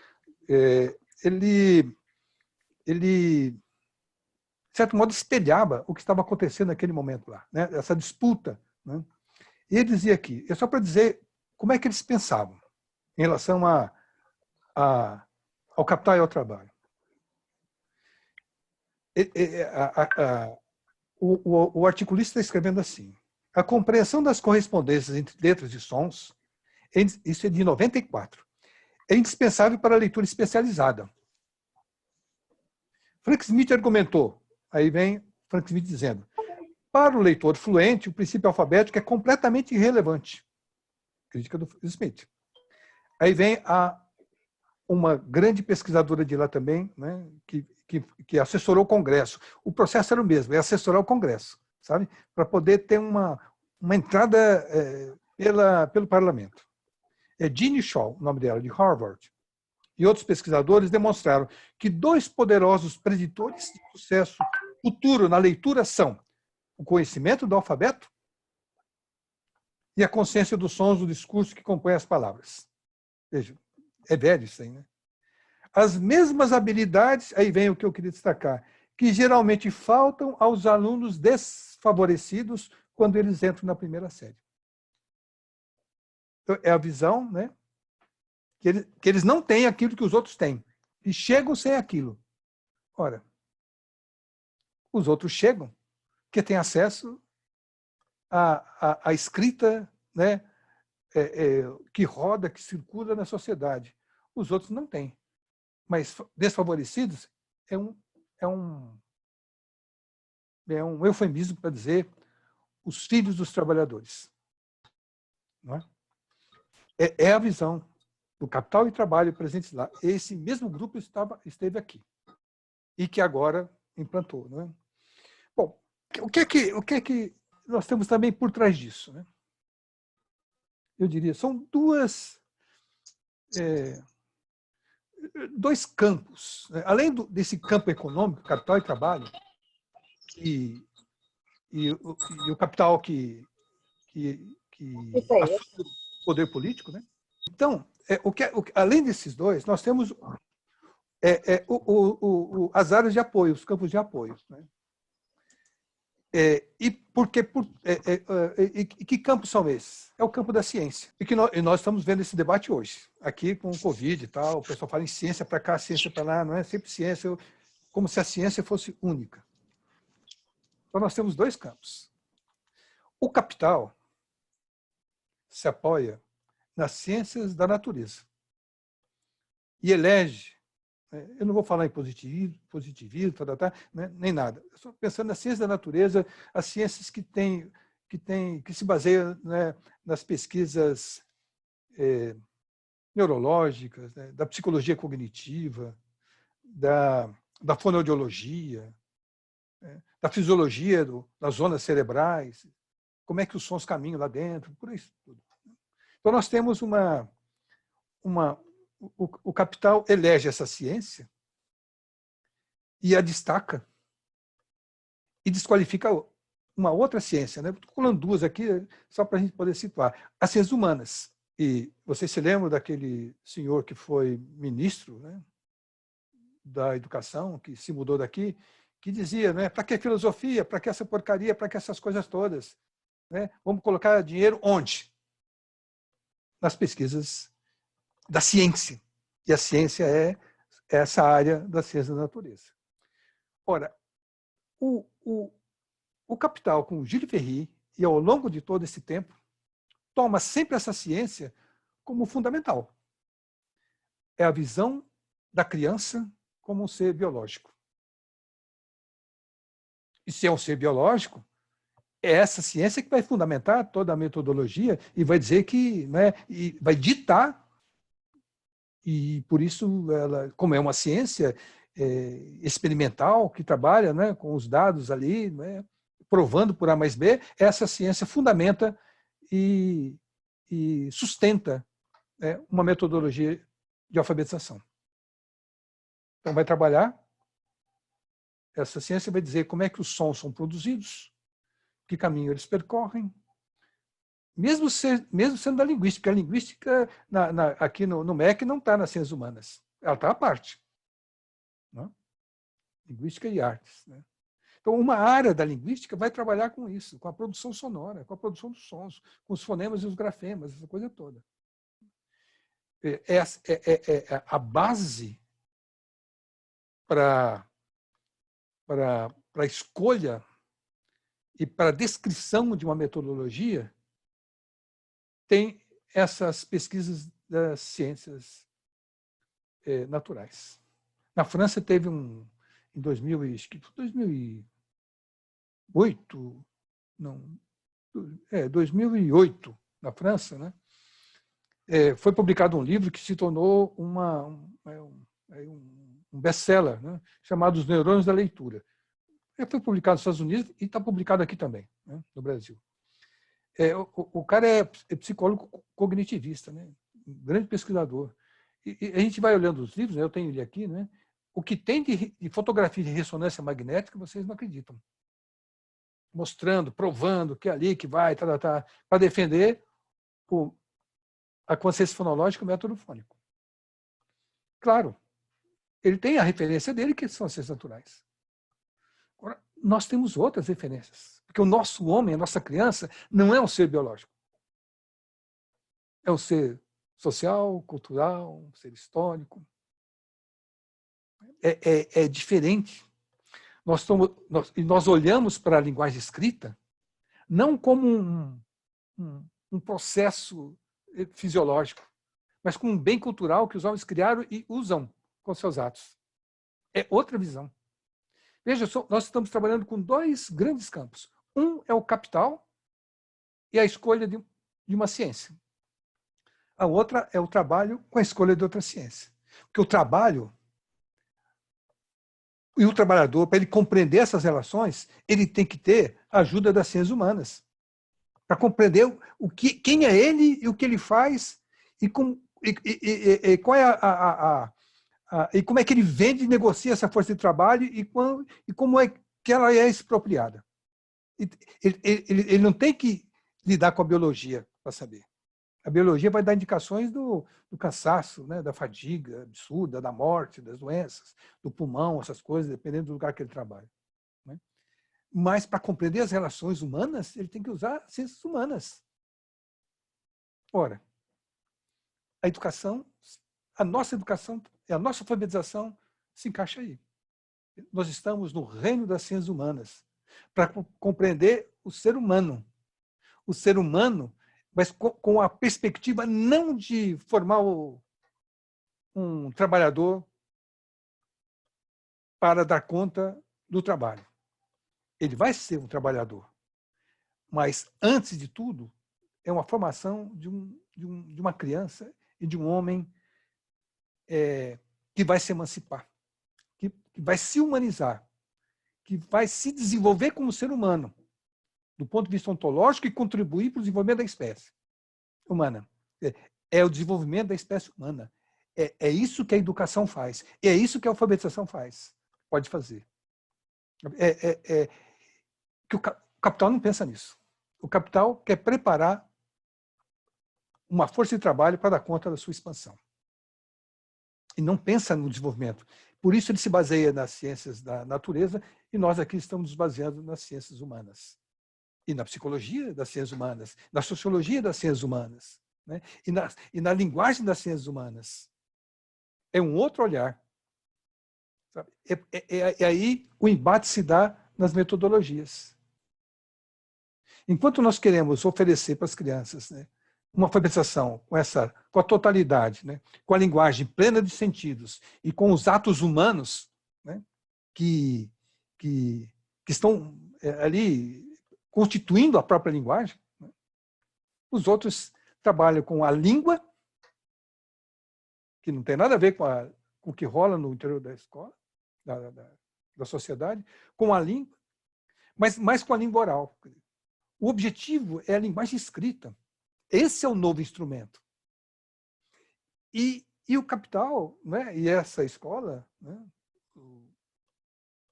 ele, de certo modo, espelhava o que estava acontecendo naquele momento lá, né? Essa disputa, né? E ele dizia aqui, é só para dizer como é que eles pensavam em relação ao capital e ao trabalho. O articulista está escrevendo assim: a compreensão das correspondências entre letras e sons, isso é de 94, é indispensável para a leitura especializada. Frank Smith argumentou, aí vem Frank Smith dizendo, para o leitor fluente, o princípio alfabético é completamente irrelevante. Crítica do Smith. Aí vem uma grande pesquisadora de lá também, né, que assessorou o Congresso. O processo era o mesmo, é assessorar o Congresso, sabe? Para poder ter uma entrada pelo parlamento. É Jeanne Shaw, o nome dela, de Harvard. E outros pesquisadores demonstraram que dois poderosos preditores de sucesso futuro na leitura são o conhecimento do alfabeto e a consciência dos sons do discurso que compõe as palavras. Veja, é velho isso aí, né? As mesmas habilidades, aí vem o que eu queria destacar, que geralmente faltam aos alunos desfavorecidos quando eles entram na primeira série. Então, é a visão, né, que eles não têm aquilo que os outros têm, e chegam sem aquilo. Ora, os outros chegam porque têm acesso à escrita, né, que roda, que circula na sociedade. Os outros não têm. Mas desfavorecidos é um eufemismo para dizer os filhos dos trabalhadores. Não é? É a visão do capital e trabalho presentes lá. Esse mesmo grupo esteve aqui e que agora implantou. Não é? Bom, o que é que nós temos também por trás disso, né? Eu diria, são dois campos, né? Além desse campo econômico, capital e trabalho, e o capital que assume o poder político, né? Então, além desses dois, nós temos as áreas de apoio, os campos de apoio, né? E que campos são esses? É o campo da ciência. E nós estamos vendo esse debate hoje, aqui com o Covid e tal, o pessoal fala em ciência para cá, ciência para lá, não é sempre ciência, como se a ciência fosse única. Então, nós temos dois campos. O capital se apoia nas ciências da natureza e elege, eu não vou falar em positivismo né, nem nada, eu estou pensando nas ciências da natureza, as ciências que se baseiam, né, nas pesquisas neurológicas, né, da psicologia cognitiva, da fonoaudiologia, né, da fisiologia das zonas cerebrais, como é que os sons caminham lá dentro, por isso tudo. Então, nós temos o capital elege essa ciência e a destaca e desqualifica uma outra ciência. Né? Estou falando duas aqui, só para a gente poder situar. As ciências humanas. E vocês se lembram daquele senhor que foi ministro, né, da educação, que se mudou daqui, que dizia, né, para que filosofia, para que essa porcaria, para que essas coisas todas? Né? Vamos colocar dinheiro onde? Nas pesquisas da ciência. E a ciência é essa área da ciência da natureza. Ora, o capital, com Gilles Ferry, e ao longo de todo esse tempo, toma sempre essa ciência como fundamental. É a visão da criança como um ser biológico. E se é um ser biológico, é essa ciência que vai fundamentar toda a metodologia e vai dizer que, né, e vai ditar. E, por isso, ela, como é uma ciência experimental, que trabalha, né, com os dados ali, né, provando por A mais B, essa ciência fundamenta e sustenta, né, uma metodologia de alfabetização. Então, vai trabalhar, essa ciência vai dizer como é que os sons são produzidos, que caminho eles percorrem, mesmo sendo da linguística. A linguística, aqui no MEC, não está nas ciências humanas. Ela está à parte. Né? Linguística e artes. Né? Então, uma área da linguística vai trabalhar com isso, com a produção sonora, com a produção dos sons, com os fonemas e os grafemas, essa coisa toda. É a base para a escolha e para a descrição de uma metodologia, tem essas pesquisas das ciências naturais. Na França teve em 2008, não, 2008, na França, né? Foi publicado um livro que se tornou um best-seller, né? Chamado Os Neurônios da Leitura. Ele foi publicado nos Estados Unidos e está publicado aqui também, né, no Brasil. O cara é psicólogo cognitivista, né? Um grande pesquisador. E a gente vai olhando os livros, né? Eu tenho ele aqui, né? O que tem de fotografia de ressonância magnética, vocês não acreditam. Mostrando, provando que é ali que vai, para defender a consciência fonológica e o método fônico. Claro, ele tem a referência dele, que são as ciências naturais. Agora, nós temos outras referências. Porque o nosso homem, a nossa criança, não é um ser biológico. É um ser social, cultural, um ser histórico. É diferente. Nós olhamos para a linguagem escrita não como um processo fisiológico, mas como um bem cultural que os homens criaram e usam com seus atos. É outra visão. Veja, nós estamos trabalhando com dois grandes campos. Um é o capital e a escolha de uma ciência. A outra é o trabalho com a escolha de outra ciência. Porque o trabalho E o trabalhador, para ele compreender essas relações, ele tem que ter a ajuda das ciências humanas, para compreender quem é ele e o que ele faz e, qual é e como é que ele vende e negocia essa força de trabalho e como é que ela é expropriada. Ele não tem que lidar com a biologia para saber. A biologia vai dar indicações do cansaço, né, da fadiga absurda, da morte, das doenças, do pulmão, essas coisas, dependendo do lugar que ele trabalha. Né? Mas, para compreender as relações humanas, ele tem que usar ciências humanas. Ora, a educação, a nossa alfabetização se encaixa aí. Nós estamos no reino das ciências humanas para compreender o ser humano. O ser humano, mas com a perspectiva não de formar um trabalhador para dar conta do trabalho. Ele vai ser um trabalhador. Mas, antes de tudo, é uma formação de uma criança e de um homem que vai se emancipar, que vai se humanizar, que vai se desenvolver como ser humano, do ponto de vista ontológico, e contribuir para o desenvolvimento da espécie humana. É o desenvolvimento da espécie humana. É isso que a educação faz. É isso que a alfabetização faz. Pode fazer. Que o capital não pensa nisso. O capital quer preparar uma força de trabalho para dar conta da sua expansão. E não pensa no desenvolvimento. Por isso ele se baseia nas ciências da natureza e nós aqui estamos nos baseando nas ciências humanas. E na psicologia das ciências humanas, na sociologia das ciências humanas, né? e na linguagem das ciências humanas. É um outro olhar. Sabe? Aí o embate se dá nas metodologias. Enquanto nós queremos oferecer para as crianças, né, uma alfabetização com a totalidade, né, com a linguagem plena de sentidos e com os atos humanos, né, que estão ali constituindo a própria linguagem, né, os outros trabalham com a língua, que não tem nada a ver com o que rola no interior da escola, da sociedade, com a língua, mas mais com a língua oral. O objetivo é a linguagem escrita. Esse é o novo instrumento. E o capital, né, e essa escola, né,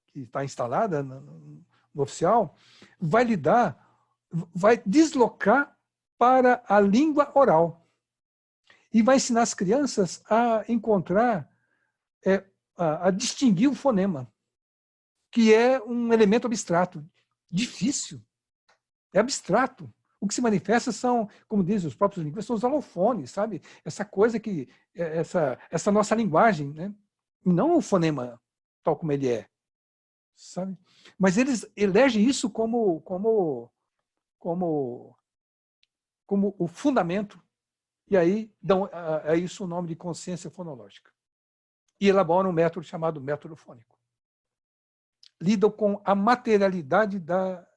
que está instalada no oficial, vai deslocar para a língua oral. E vai ensinar as crianças a encontrar, a distinguir o fonema, que é um elemento abstrato, difícil, é abstrato. O que se manifesta são, como dizem os próprios linguistas, são os alofones, sabe? Essa coisa que, essa nossa linguagem, né? Não o fonema tal como ele é, sabe? Mas eles elegem isso como o fundamento, e aí dão a isso o nome de consciência fonológica. E elaboram um método chamado método fônico. Lidam com a materialidade da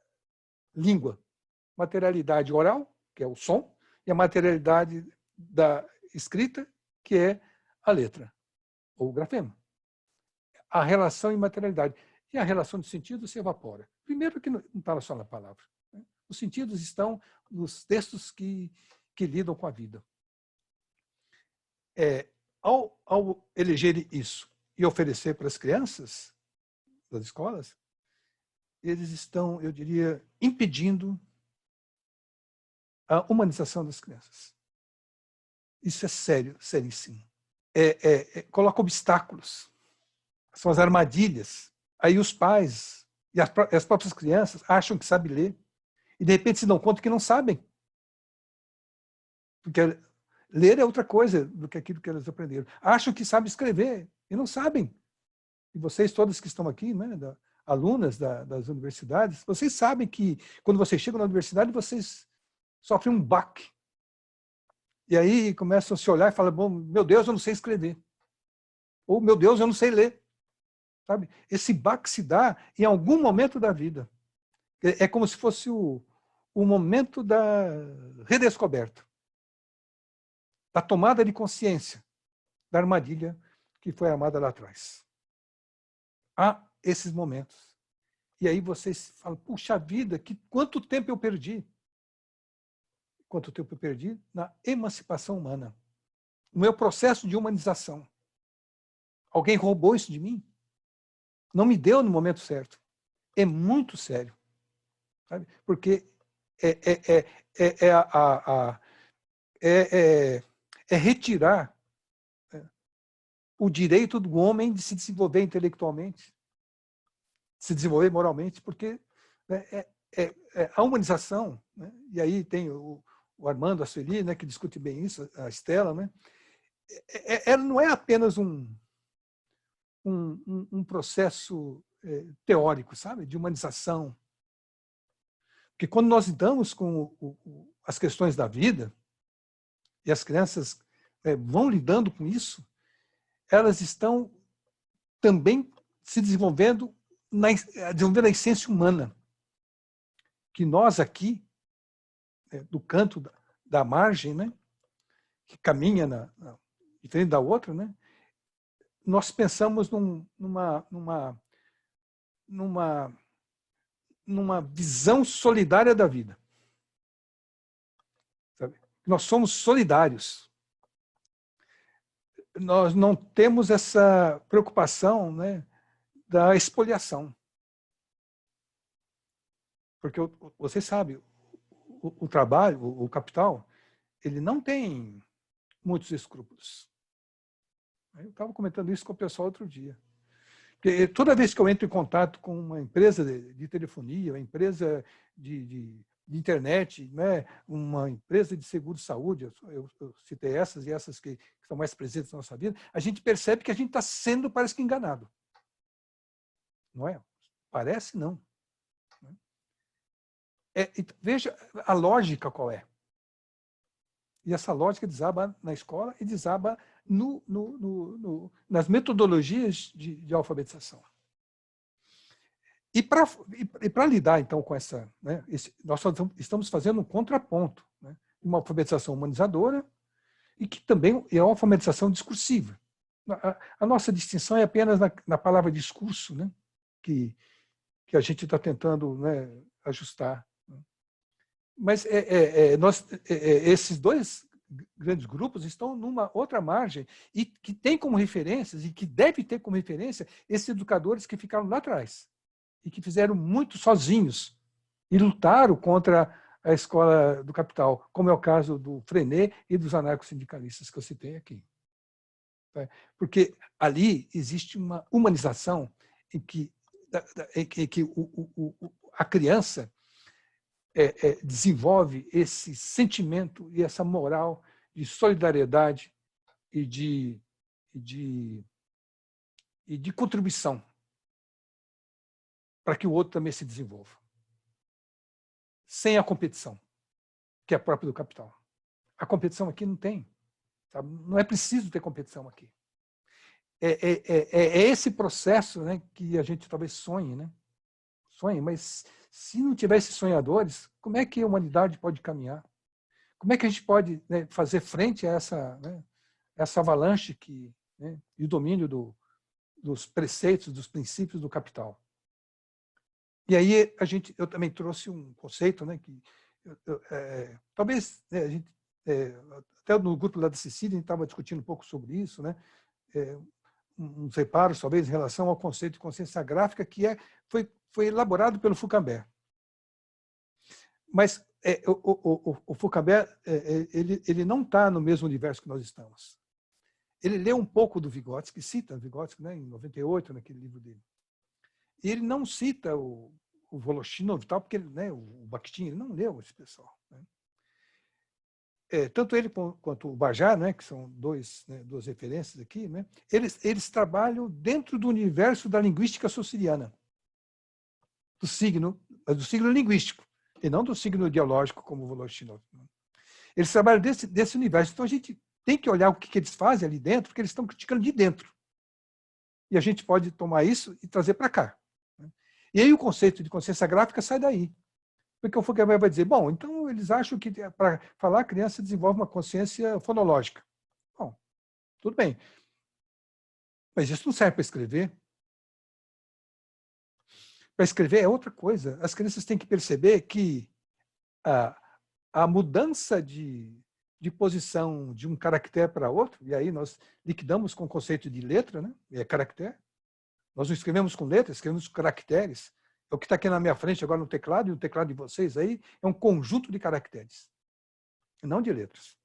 língua. Materialidade oral, que é o som, e a materialidade da escrita, que é a letra, ou o grafema. A relação e materialidade. E a relação de sentido se evapora. Primeiro que não está só na palavra. Né? Os sentidos estão nos textos que lidam com a vida. Ao eleger isso e oferecer para as crianças das escolas, eles estão, eu diria, impedindo a humanização das crianças. Isso é sério, seríssimo. Coloca obstáculos, são as armadilhas. Aí os pais e as próprias crianças acham que sabem ler e, de repente, se dão conta que não sabem. Porque ler é outra coisa do que aquilo que elas aprenderam. Acham que sabem escrever e não sabem. E vocês todas que estão aqui, né, alunas das universidades, vocês sabem que, quando vocês chegam na universidade, vocês sofrem um baque. E aí começam a se olhar e falam, bom, meu Deus, eu não sei escrever. Ou, meu Deus, eu não sei ler. Sabe? Esse baque se dá em algum momento da vida. É como se fosse o momento da redescoberta, da tomada de consciência da armadilha que foi armada lá atrás. esses momentos. E aí vocês falam, puxa vida, quanto tempo eu perdi? Quanto tempo eu perdi na emancipação humana, no meu processo de humanização. Alguém roubou isso de mim? Não me deu no momento certo. É muito sério, sabe? Porque é retirar o direito do homem de se desenvolver intelectualmente, de se desenvolver moralmente, porque a humanização, né? E aí tem o Armando, a Sueli, né, que discute bem isso, a Estela, né? Ela não é apenas um processo teórico, sabe, de humanização. Porque quando nós lidamos com as questões da vida, e as crianças vão lidando com isso, elas estão também se desenvolvendo desenvolvendo a essência humana, que nós aqui, do canto da margem, né, que caminha diferente da outra, né, nós pensamos numa visão solidária da vida. Sabe? Nós somos solidários. Nós não temos essa preocupação, né, da expoliação. Porque você sabe, o trabalho, o capital, ele não tem muitos escrúpulos. Eu estava comentando isso com o pessoal outro dia. Porque toda vez que eu entro em contato com uma empresa de telefonia, uma empresa de internet, né, uma empresa de seguro-saúde, eu citei essas e essas que estão mais presentes na nossa vida, a gente percebe que a gente está sendo, parece que, enganado. Não é? Parece não. Veja a lógica qual é. E essa lógica desaba na escola e desaba nas metodologias de alfabetização. E para lidar, então, com essa... Né, nós estamos fazendo um contraponto, né, uma alfabetização humanizadora e que também é uma alfabetização discursiva. A nossa distinção é apenas na palavra discurso, né, que a gente está tentando, né, ajustar. Mas esses dois grandes grupos estão numa outra margem e que tem como referências e que deve ter como referência esses educadores que ficaram lá atrás e que fizeram muito sozinhos e lutaram contra a escola do capital, como é o caso do Frenet e dos anarcossindicalistas que eu citei aqui. Porque ali existe uma humanização em que a criança desenvolve esse sentimento e essa moral de solidariedade e de contribuição para que o outro também se desenvolva. Sem a competição, que é própria do capital. A competição aqui não tem. Sabe? Não é preciso ter competição aqui. É esse processo, né, que a gente talvez sonhe, né? Sonhe, mas se não tivesse sonhadores, como é que a humanidade pode caminhar? Como é que a gente pode, né, fazer frente a essa avalanche e o domínio dos preceitos, dos princípios do capital? E aí eu também trouxe um conceito, né, que talvez, né, a gente, até no grupo lá da Cecília a gente estava discutindo um pouco sobre isso, né, uns reparos, talvez, em relação ao conceito de consciência gráfica, que foi elaborado pelo Foucault. Mas o Foucault ele não está no mesmo universo que nós estamos. Ele lê um pouco do Vygotsky, cita Vygotsky, né, em 98, naquele livro dele. E ele não cita o Voloshinov e tal, porque né, o Bakhtin, ele não leu esse pessoal. Né? Tanto ele quanto o Bajar, né, que são duas referências aqui, né, eles trabalham dentro do universo da linguística sociriana, do signo linguístico, e não do signo ideológico, como o Voloshinov. Eles trabalham desse universo. Então, a gente tem que olhar o que eles fazem ali dentro, porque eles estão criticando de dentro. E a gente pode tomar isso e trazer para cá. E aí o conceito de consciência gráfica sai daí. Porque o Foucault vai dizer, bom, então eles acham que para falar a criança desenvolve uma consciência fonológica. Bom, tudo bem. Mas isso não serve para escrever. para escrever é outra coisa. As crianças têm que perceber que a mudança de posição de um caractere para outro, e aí nós liquidamos com o conceito de letra, né? É caractere. Nós não escrevemos com letras, escrevemos com caracteres. É o que está aqui na minha frente agora no teclado, e o teclado de vocês aí é um conjunto de caracteres, não de letras.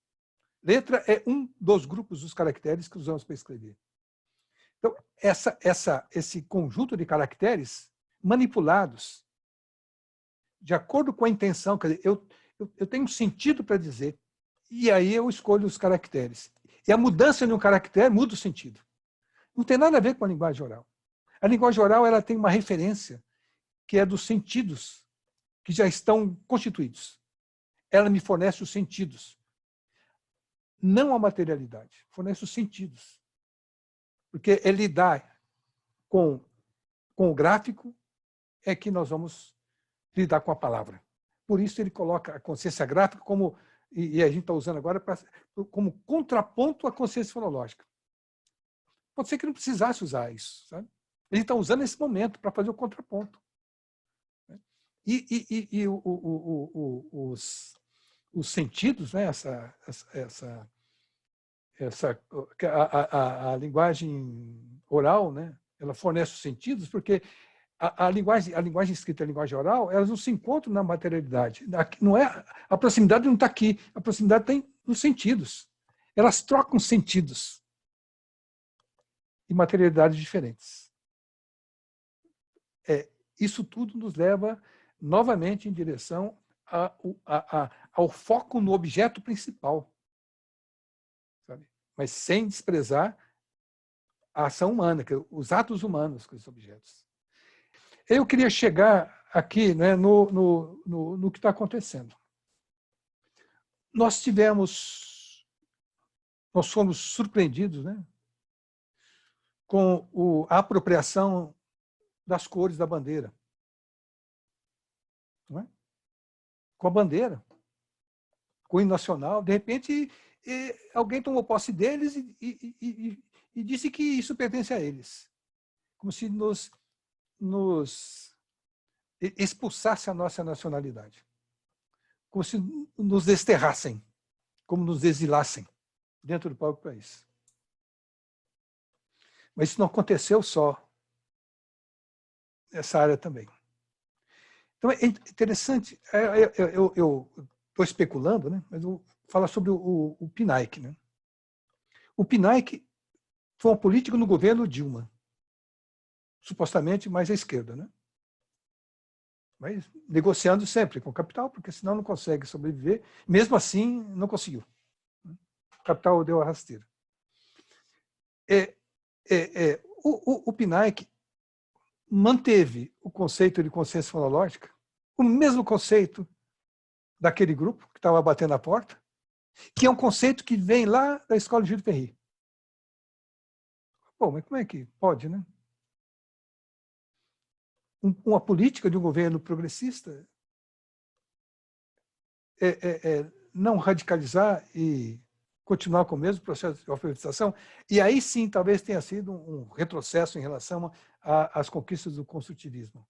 Letra é um dos grupos dos caracteres que usamos para escrever. Então, esse conjunto de caracteres manipulados de acordo com a intenção, quer dizer, eu tenho um sentido para dizer, e aí eu escolho os caracteres. E a mudança de um caractere muda o sentido. Não tem nada a ver com a linguagem oral. A linguagem oral ela tem uma referência que é dos sentidos que já estão constituídos. Ela me fornece os sentidos. Não a materialidade, fornece os sentidos. Porque é lidar com o gráfico é que nós vamos lidar com a palavra. Por isso ele coloca a consciência gráfica como, e a gente está usando agora, como contraponto à consciência fonológica. Pode ser que não precisasse usar isso, sabe? A gente está usando nesse momento para fazer o contraponto. E os sentidos, né? A linguagem oral, né? Ela fornece os sentidos porque a linguagem escrita e a linguagem oral, elas não se encontram na materialidade. Não é, a proximidade não está aqui, a proximidade tem nos sentidos. Elas trocam sentidos e materialidades diferentes. Isso tudo nos leva novamente em direção ao foco no objeto principal, sabe? Mas sem desprezar a ação humana, os atos humanos com esses objetos. Eu queria chegar aqui, né, no que está acontecendo. Nós fomos surpreendidos, né, com a apropriação das cores da bandeira. Não é? Com a bandeira, com o hino nacional. De repente, alguém tomou posse deles e disse que isso pertence a eles. Como se nos expulsasse a nossa nacionalidade. Como se nos desterrassem, como nos exilassem dentro do próprio país. Mas isso não aconteceu só nessa área também. Então, é interessante, eu estou especulando, né? Mas eu vou falar sobre o PNAEC. Né? O PNAEC foi uma política no governo Dilma, supostamente mais à esquerda, né? Mas negociando sempre com o capital, porque senão não consegue sobreviver. Mesmo assim, não conseguiu. O capital deu a rasteira. O PNAEC manteve o conceito de consciência fonológica, o mesmo conceito daquele grupo que estava batendo a porta, que é um conceito que vem lá da escola de Júlio Ferry. Bom, mas como é que pode, né? Uma política de um governo progressista não radicalizar e continuar com o mesmo processo de alfabetização, e aí sim talvez tenha sido um retrocesso em relação às conquistas do construtivismo.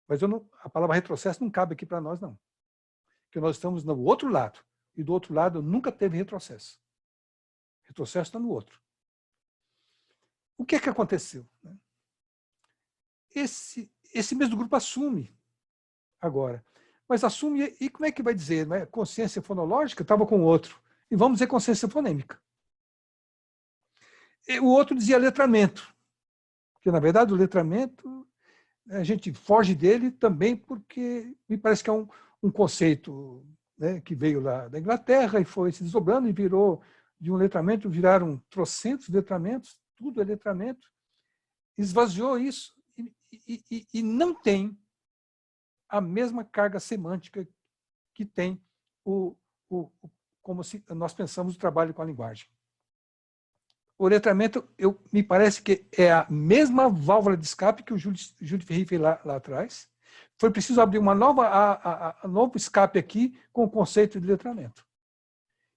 Mas a palavra retrocesso não cabe aqui para nós, não. Porque nós estamos no outro lado, e do outro lado nunca teve retrocesso. Retrocesso está no outro. O que é que aconteceu? Esse mesmo grupo assume agora. Mas assume, e como é que vai dizer? Né? Consciência fonológica estava com o outro. E vamos dizer consciência fonêmica. E o outro dizia letramento. Porque, na verdade, o letramento, a gente foge dele também porque me parece que é um conceito, né, que veio lá da Inglaterra e foi se desdobrando e virou, de um letramento, viraram trocentos letramentos, tudo é letramento. Esvaziou isso e não tem a mesma carga semântica que tem como se nós pensamos o trabalho com a linguagem. O letramento, me parece que é a mesma válvula de escape que o Júlio Ferry fez lá atrás. Foi preciso abrir uma novo escape aqui com o conceito de letramento,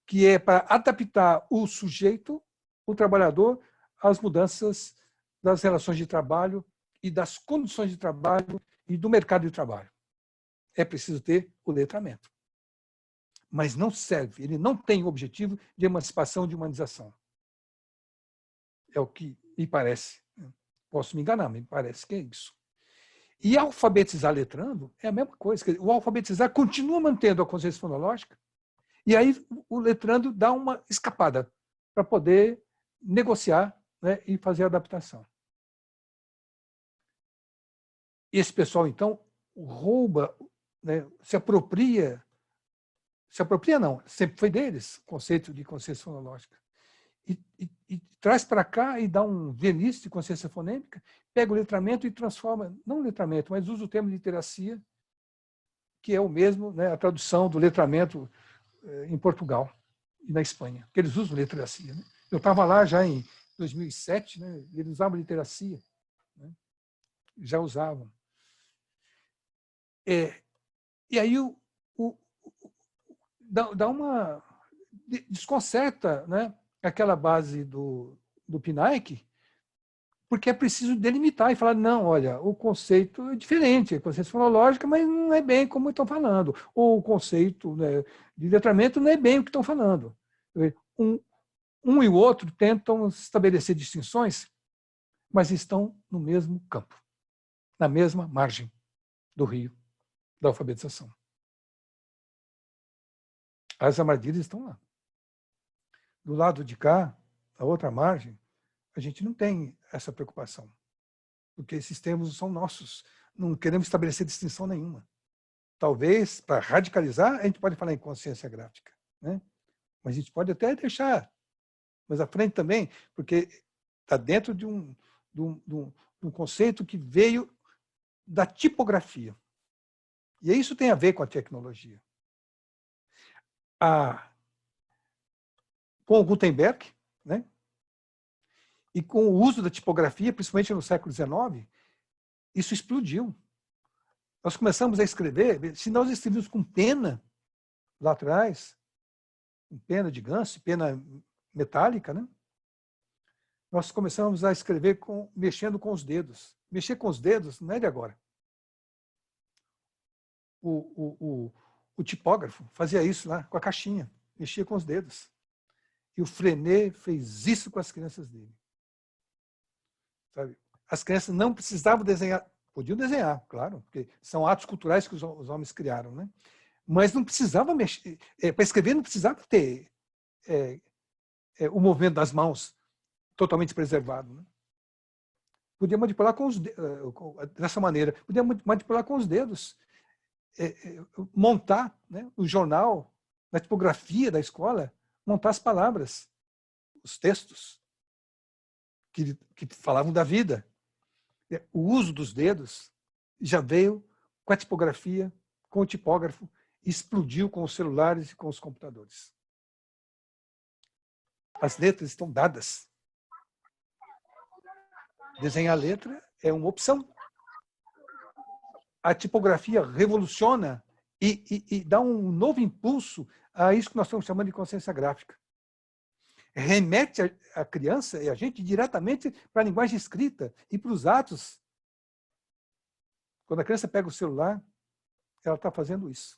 que é para adaptar o sujeito, o trabalhador, às mudanças das relações de trabalho e das condições de trabalho e do mercado de trabalho. É preciso ter o letramento. Mas não serve, ele não tem o objetivo de emancipação, de humanização. É o que me parece. Posso me enganar, mas me parece que é isso. E alfabetizar letrando é a mesma coisa. O alfabetizar continua mantendo a consciência fonológica, e aí o letrando dá uma escapada para poder negociar, né, e fazer a adaptação. Esse pessoal, então, rouba, né, se apropria não, sempre foi deles, o conceito de consciência fonológica. E traz para cá e dá um verniz de consciência fonêmica, pega o letramento e transforma, não letramento, mas usa o termo literacia, que é o mesmo, né, a tradução do letramento em Portugal e na Espanha, que eles usam literacia. Né? Eu estava lá já em 2007, né, e eles usavam literacia, né? Já usavam. E aí dá uma... desconcerta, né, aquela base do PNAEC, porque é preciso delimitar e falar, não, olha, o conceito é diferente, é consciência fonológica, mas não é bem como estão falando. Ou o conceito, né, de letramento não é bem o que estão falando. Um e o outro tentam estabelecer distinções, mas estão no mesmo campo, na mesma margem do rio da alfabetização. As armadilhas estão lá. Do lado de cá, a outra margem, a gente não tem essa preocupação, porque esses termos são nossos, não queremos estabelecer distinção nenhuma. Talvez, para radicalizar, a gente pode falar em consciência gráfica, né? Mas a gente pode até deixar mais à frente também, porque está dentro de um conceito que veio da tipografia. E isso tem a ver com a tecnologia. Com o Gutenberg, né? E com o uso da tipografia, principalmente no século XIX, isso explodiu. Nós começamos a escrever, se nós escrevíamos com pena lá atrás, com pena de ganso, pena metálica, né? Nós começamos a escrever mexendo com os dedos. Mexer com os dedos não é de agora. O tipógrafo fazia isso lá com a caixinha, mexia com os dedos. E o Frenet fez isso com as crianças dele. Sabe? As crianças não precisavam desenhar, podiam desenhar, claro, porque são atos culturais que os homens criaram, né? Mas não precisava mexer, para escrever não precisava ter o movimento das mãos totalmente preservado, né? Podia manipular dessa maneira, podia manipular com os dedos, montar, né, o jornal, na tipografia da escola, montar as palavras, os textos que falavam da vida. O uso dos dedos já veio com a tipografia, com o tipógrafo, e explodiu com os celulares e com os computadores. As letras estão dadas. Desenhar a letra é uma opção. A tipografia revoluciona e dá um novo impulso a isso que nós estamos chamando de consciência gráfica. Remete a criança e a gente diretamente para a linguagem escrita e para os atos. Quando a criança pega o celular, ela está fazendo isso.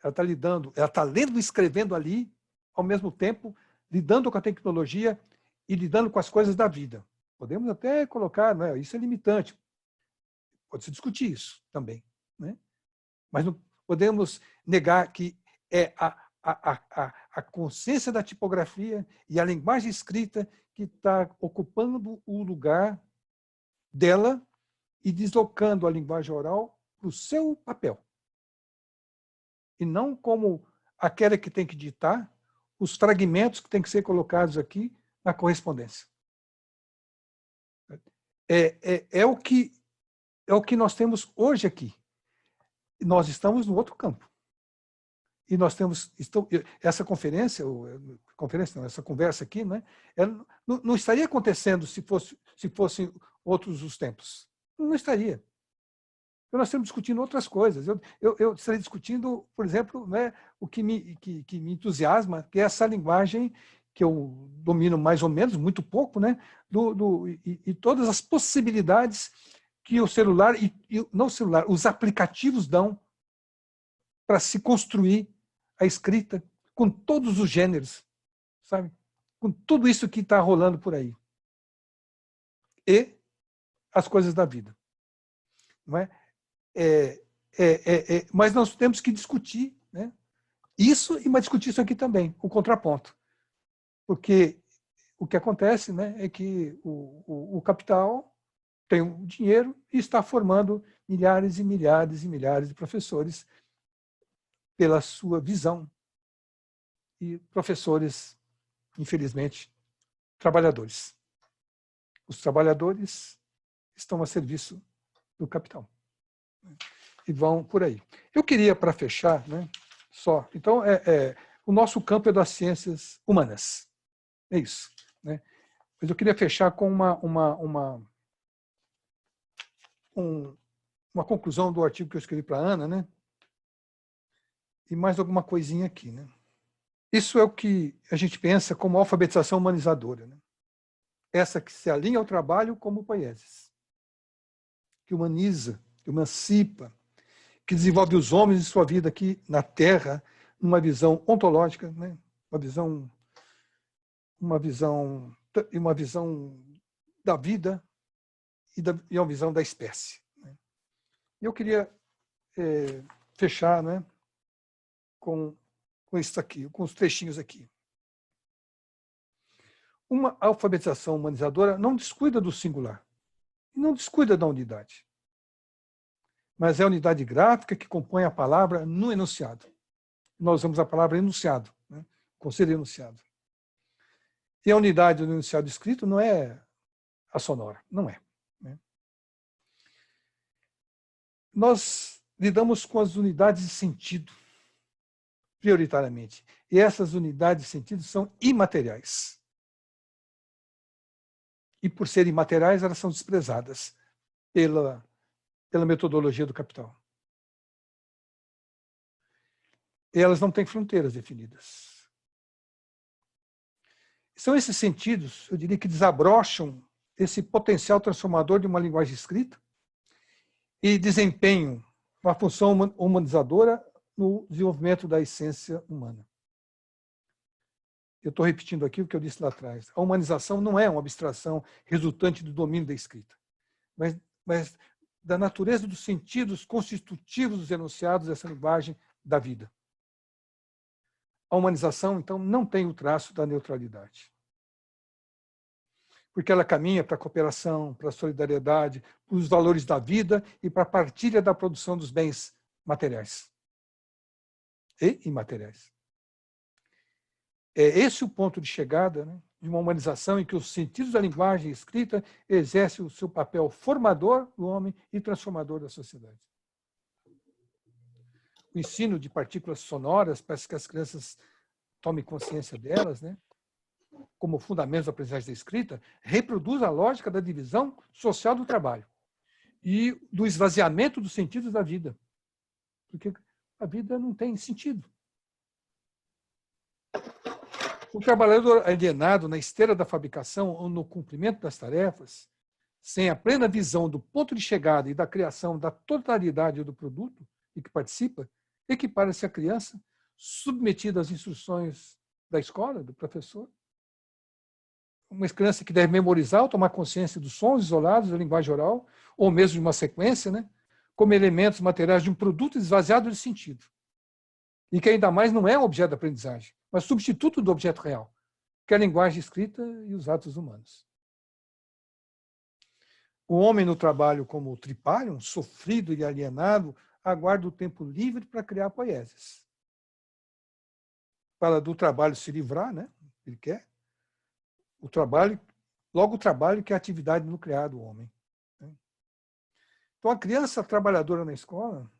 Ela está lidando, ela está lendo e escrevendo ali, ao mesmo tempo, lidando com a tecnologia e lidando com as coisas da vida. Podemos até colocar, não é? Isso é limitante. Pode-se discutir isso também, né? Mas não podemos negar que é a consciência da tipografia e a linguagem escrita que está ocupando o lugar dela e deslocando a linguagem oral para o seu papel. E não como aquela que tem que ditar os fragmentos que têm que ser colocados aqui na correspondência. É o que nós temos hoje aqui. Nós estamos no outro campo. E nós temos essa conferência, essa conversa aqui, né, não estaria acontecendo se fossem outros os tempos. Não estaria. Então, nós estamos discutindo outras coisas. Eu estaria discutindo, por exemplo, né, o que me entusiasma, que é essa linguagem que eu domino mais ou menos, muito pouco, né? E todas as possibilidades que o celular, não o celular, os aplicativos dão para se construir a escrita com todos os gêneros, sabe? Com tudo isso que está rolando por aí. E as coisas da vida. Não é? Mas nós temos que discutir, né? Isso, mas discutir isso aqui também, o contraponto. Porque o que acontece, né, é que o capital tem o dinheiro e está formando milhares e milhares e milhares de professores pela sua visão. E professores, infelizmente, trabalhadores. Os trabalhadores estão a serviço do capital. E vão por aí. Eu queria, para fechar, né, só... Então, o nosso campo é das ciências humanas. É isso. Né? Mas eu queria fechar com uma conclusão do artigo que eu escrevi para a Ana, né? E mais alguma coisinha aqui. Né? Isso é o que a gente pensa como alfabetização humanizadora. Né? Essa que se alinha ao trabalho como poieses, que humaniza, que emancipa, que desenvolve os homens em sua vida aqui na Terra, numa visão ontológica, né? uma visão da vida e uma visão da espécie. Né? Eu queria fechar, né, com isso aqui, com os trechinhos aqui. Uma alfabetização humanizadora não descuida do singular, não descuida da unidade, mas é a unidade gráfica que compõe a palavra no enunciado. Nós usamos a palavra enunciado, né? Conselho enunciado. E a unidade do enunciado escrito não é a sonora, não é. Né? Nós lidamos com as unidades de sentido, prioritariamente. E essas unidades de sentido são imateriais. E, por serem imateriais, elas são desprezadas pela metodologia do capital. E elas não têm fronteiras definidas. São esses sentidos, eu diria, que desabrocham esse potencial transformador de uma linguagem escrita e desempenham uma função humanizadora no desenvolvimento da essência humana. Eu estou repetindo aqui o que eu disse lá atrás. A humanização não é uma abstração resultante do domínio da escrita, mas da natureza dos sentidos constitutivos dos enunciados dessa linguagem da vida. A humanização, então, não tem o traço da neutralidade. Porque ela caminha para a cooperação, para a solidariedade, para os valores da vida e para a partilha da produção dos bens materiais e imateriais. É esse o ponto de chegada, né, de uma humanização em que os sentidos da linguagem escrita exercem o seu papel formador do homem e transformador da sociedade. O ensino de partículas sonoras, para que as crianças tomem consciência delas, né, como fundamentos da aprendizagem da escrita, reproduz a lógica da divisão social do trabalho e do esvaziamento dos sentidos da vida. Porque a vida não tem sentido. O trabalhador alienado na esteira da fabricação ou no cumprimento das tarefas, sem a plena visão do ponto de chegada e da criação da totalidade do produto e que participa, equipara-se à criança submetida às instruções da escola, do professor. Uma criança que deve memorizar ou tomar consciência dos sons isolados da linguagem oral, ou mesmo de uma sequência, né, como elementos materiais de um produto esvaziado de sentido. E que ainda mais não é um objeto de aprendizagem, mas substituto do objeto real, que é a linguagem escrita e os atos humanos. O homem no trabalho como tripalium, sofrido e alienado, aguarda o tempo livre para criar poieses. Para do trabalho se livrar, né? Ele quer. Logo o trabalho que é a atividade nuclear do homem. Então, a criança trabalhadora na escola,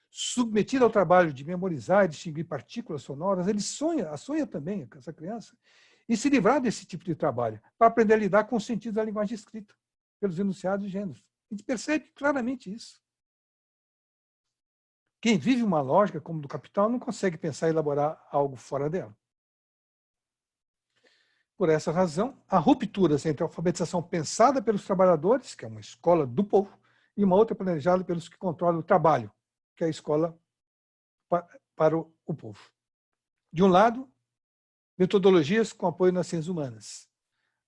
submetida ao trabalho de memorizar e distinguir partículas sonoras, ele sonha também, essa criança, em se livrar desse tipo de trabalho, para aprender a lidar com o sentido da linguagem escrita, pelos enunciados e gêneros. A gente percebe claramente isso. Quem vive uma lógica como do capital não consegue pensar e elaborar algo fora dela. por essa razão, há rupturas entre a alfabetização pensada pelos trabalhadores, que é uma escola do povo, e uma outra planejada pelos que controlam o trabalho, que é a escola para o povo. De um lado, metodologias com apoio nas ciências humanas,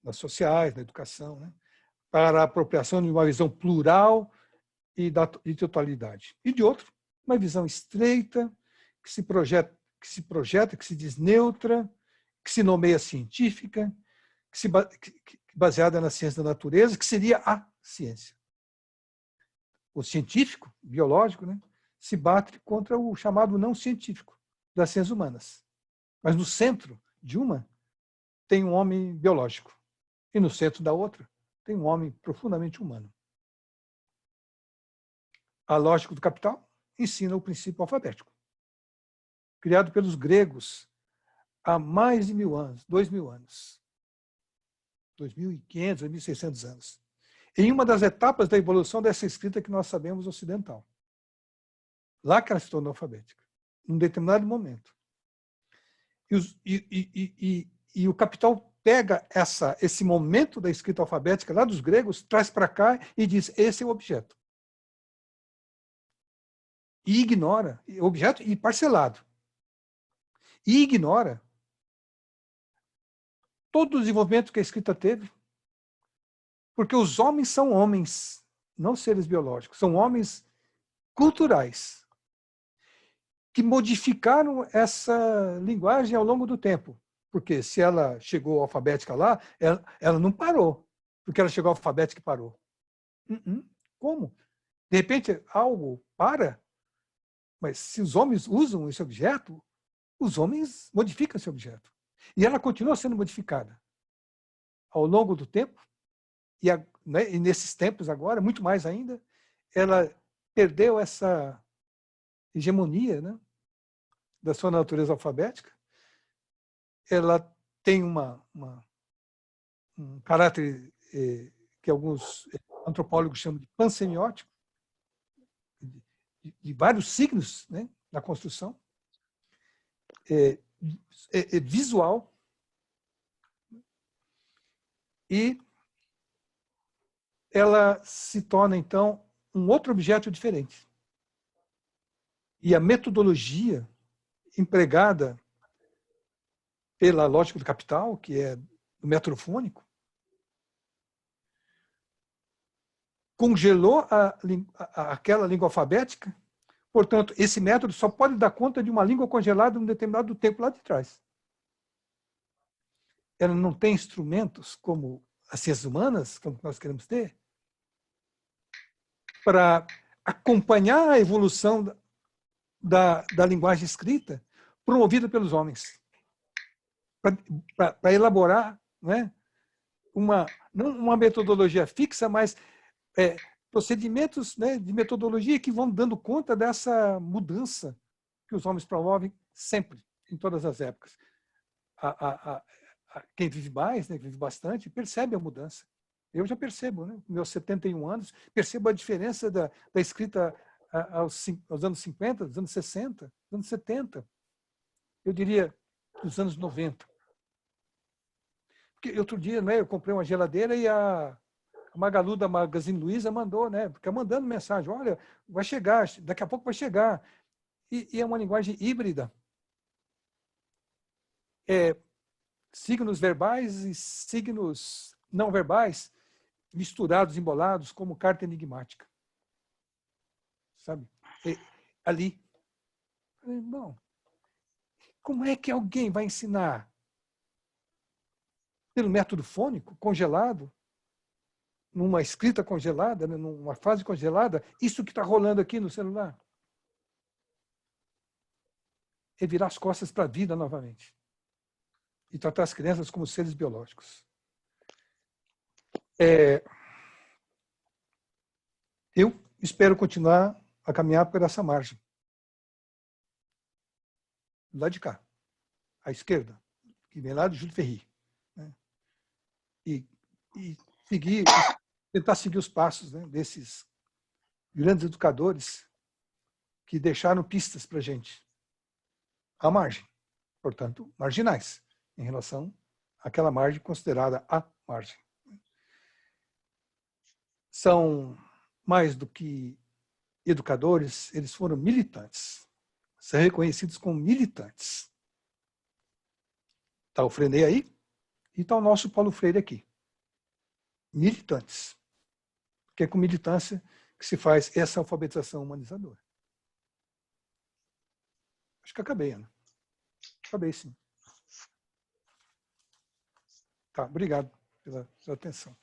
nas sociais, na educação, né, para a apropriação de uma visão plural e de totalidade. E de outro, uma visão estreita, que se projeta, que se diz neutra, que se nomeia científica, baseada na ciência da natureza, que seria a ciência. O científico, biológico, né, se bate contra o chamado não científico das ciências humanas. Mas no centro de uma tem um homem biológico e no centro da outra tem um homem profundamente humano. A lógica do capital ensina o princípio alfabético, criado pelos gregos há mais de 1000 anos, 2000 anos, 2500, 2600 anos, em uma das etapas da evolução dessa escrita que nós sabemos ocidental. Lá que ela se tornou alfabética, num determinado momento. E o capital pega esse momento da escrita alfabética lá dos gregos, traz para cá e diz, esse é o objeto. E ignora, objeto e parcelado. E ignora todo o desenvolvimento que a escrita teve. Porque os homens são homens, não seres biológicos, são homens culturais, que modificaram essa linguagem ao longo do tempo. Porque se ela chegou alfabética lá, ela não parou, porque ela chegou alfabética e parou. Como? De repente, algo para, mas se os homens usam esse objeto, os homens modificam esse objeto. E ela continua sendo modificada ao longo do tempo, e nesses tempos agora, muito mais ainda, ela perdeu essa hegemonia, né, da sua natureza alfabética. Ela tem um caráter que alguns antropólogos chamam de pansemiótico, de vários signos, né, na construção, visual, e ela se torna, então, um outro objeto diferente. E a metodologia empregada pela lógica do capital, que é o método fônico, congelou aquela língua alfabética. Portanto, esse método só pode dar conta de uma língua congelada em um determinado tempo lá de trás. Ela não tem instrumentos como as ciências humanas, como nós queremos ter, para acompanhar a evolução da linguagem escrita promovida pelos homens, para elaborar, né, não uma metodologia fixa, mas procedimentos, né, de metodologia que vão dando conta dessa mudança que os homens promovem sempre, em todas as épocas. Quem vive mais, né, vive bastante, percebe a mudança. Eu já percebo, né, com meus 71 anos, percebo a diferença da escrita aos anos 50, dos anos 60, dos anos 70, eu diria dos anos 90. Porque outro dia, né, eu comprei uma geladeira e a Magalu da Magazine Luiza mandou, né, fica mandando mensagem, olha, vai chegar, daqui a pouco vai chegar. E é uma linguagem híbrida. Signos verbais e signos não verbais misturados, embolados, como carta enigmática. Sabe? Ali. Bom, como é que alguém vai ensinar pelo método fônico, congelado, numa escrita congelada, numa fase congelada, isso que está rolando aqui no celular? É virar as costas para a vida novamente. E tratar as crianças como seres biológicos. Eu espero continuar a caminhar por essa margem. Do lado de cá, à esquerda, que vem lá de Júlio Ferry. Né? E tentar seguir os passos, né, desses grandes educadores que deixaram pistas para a gente. À margem. Portanto, marginais em relação aquela margem considerada a margem. São mais do que educadores, eles foram militantes. São reconhecidos como militantes. Está o Freinet aí e está o nosso Paulo Freire aqui. Militantes. Porque é com militância que se faz essa alfabetização humanizadora. Acho que acabei, Ana. Acabei, sim. Tá, obrigado pela atenção.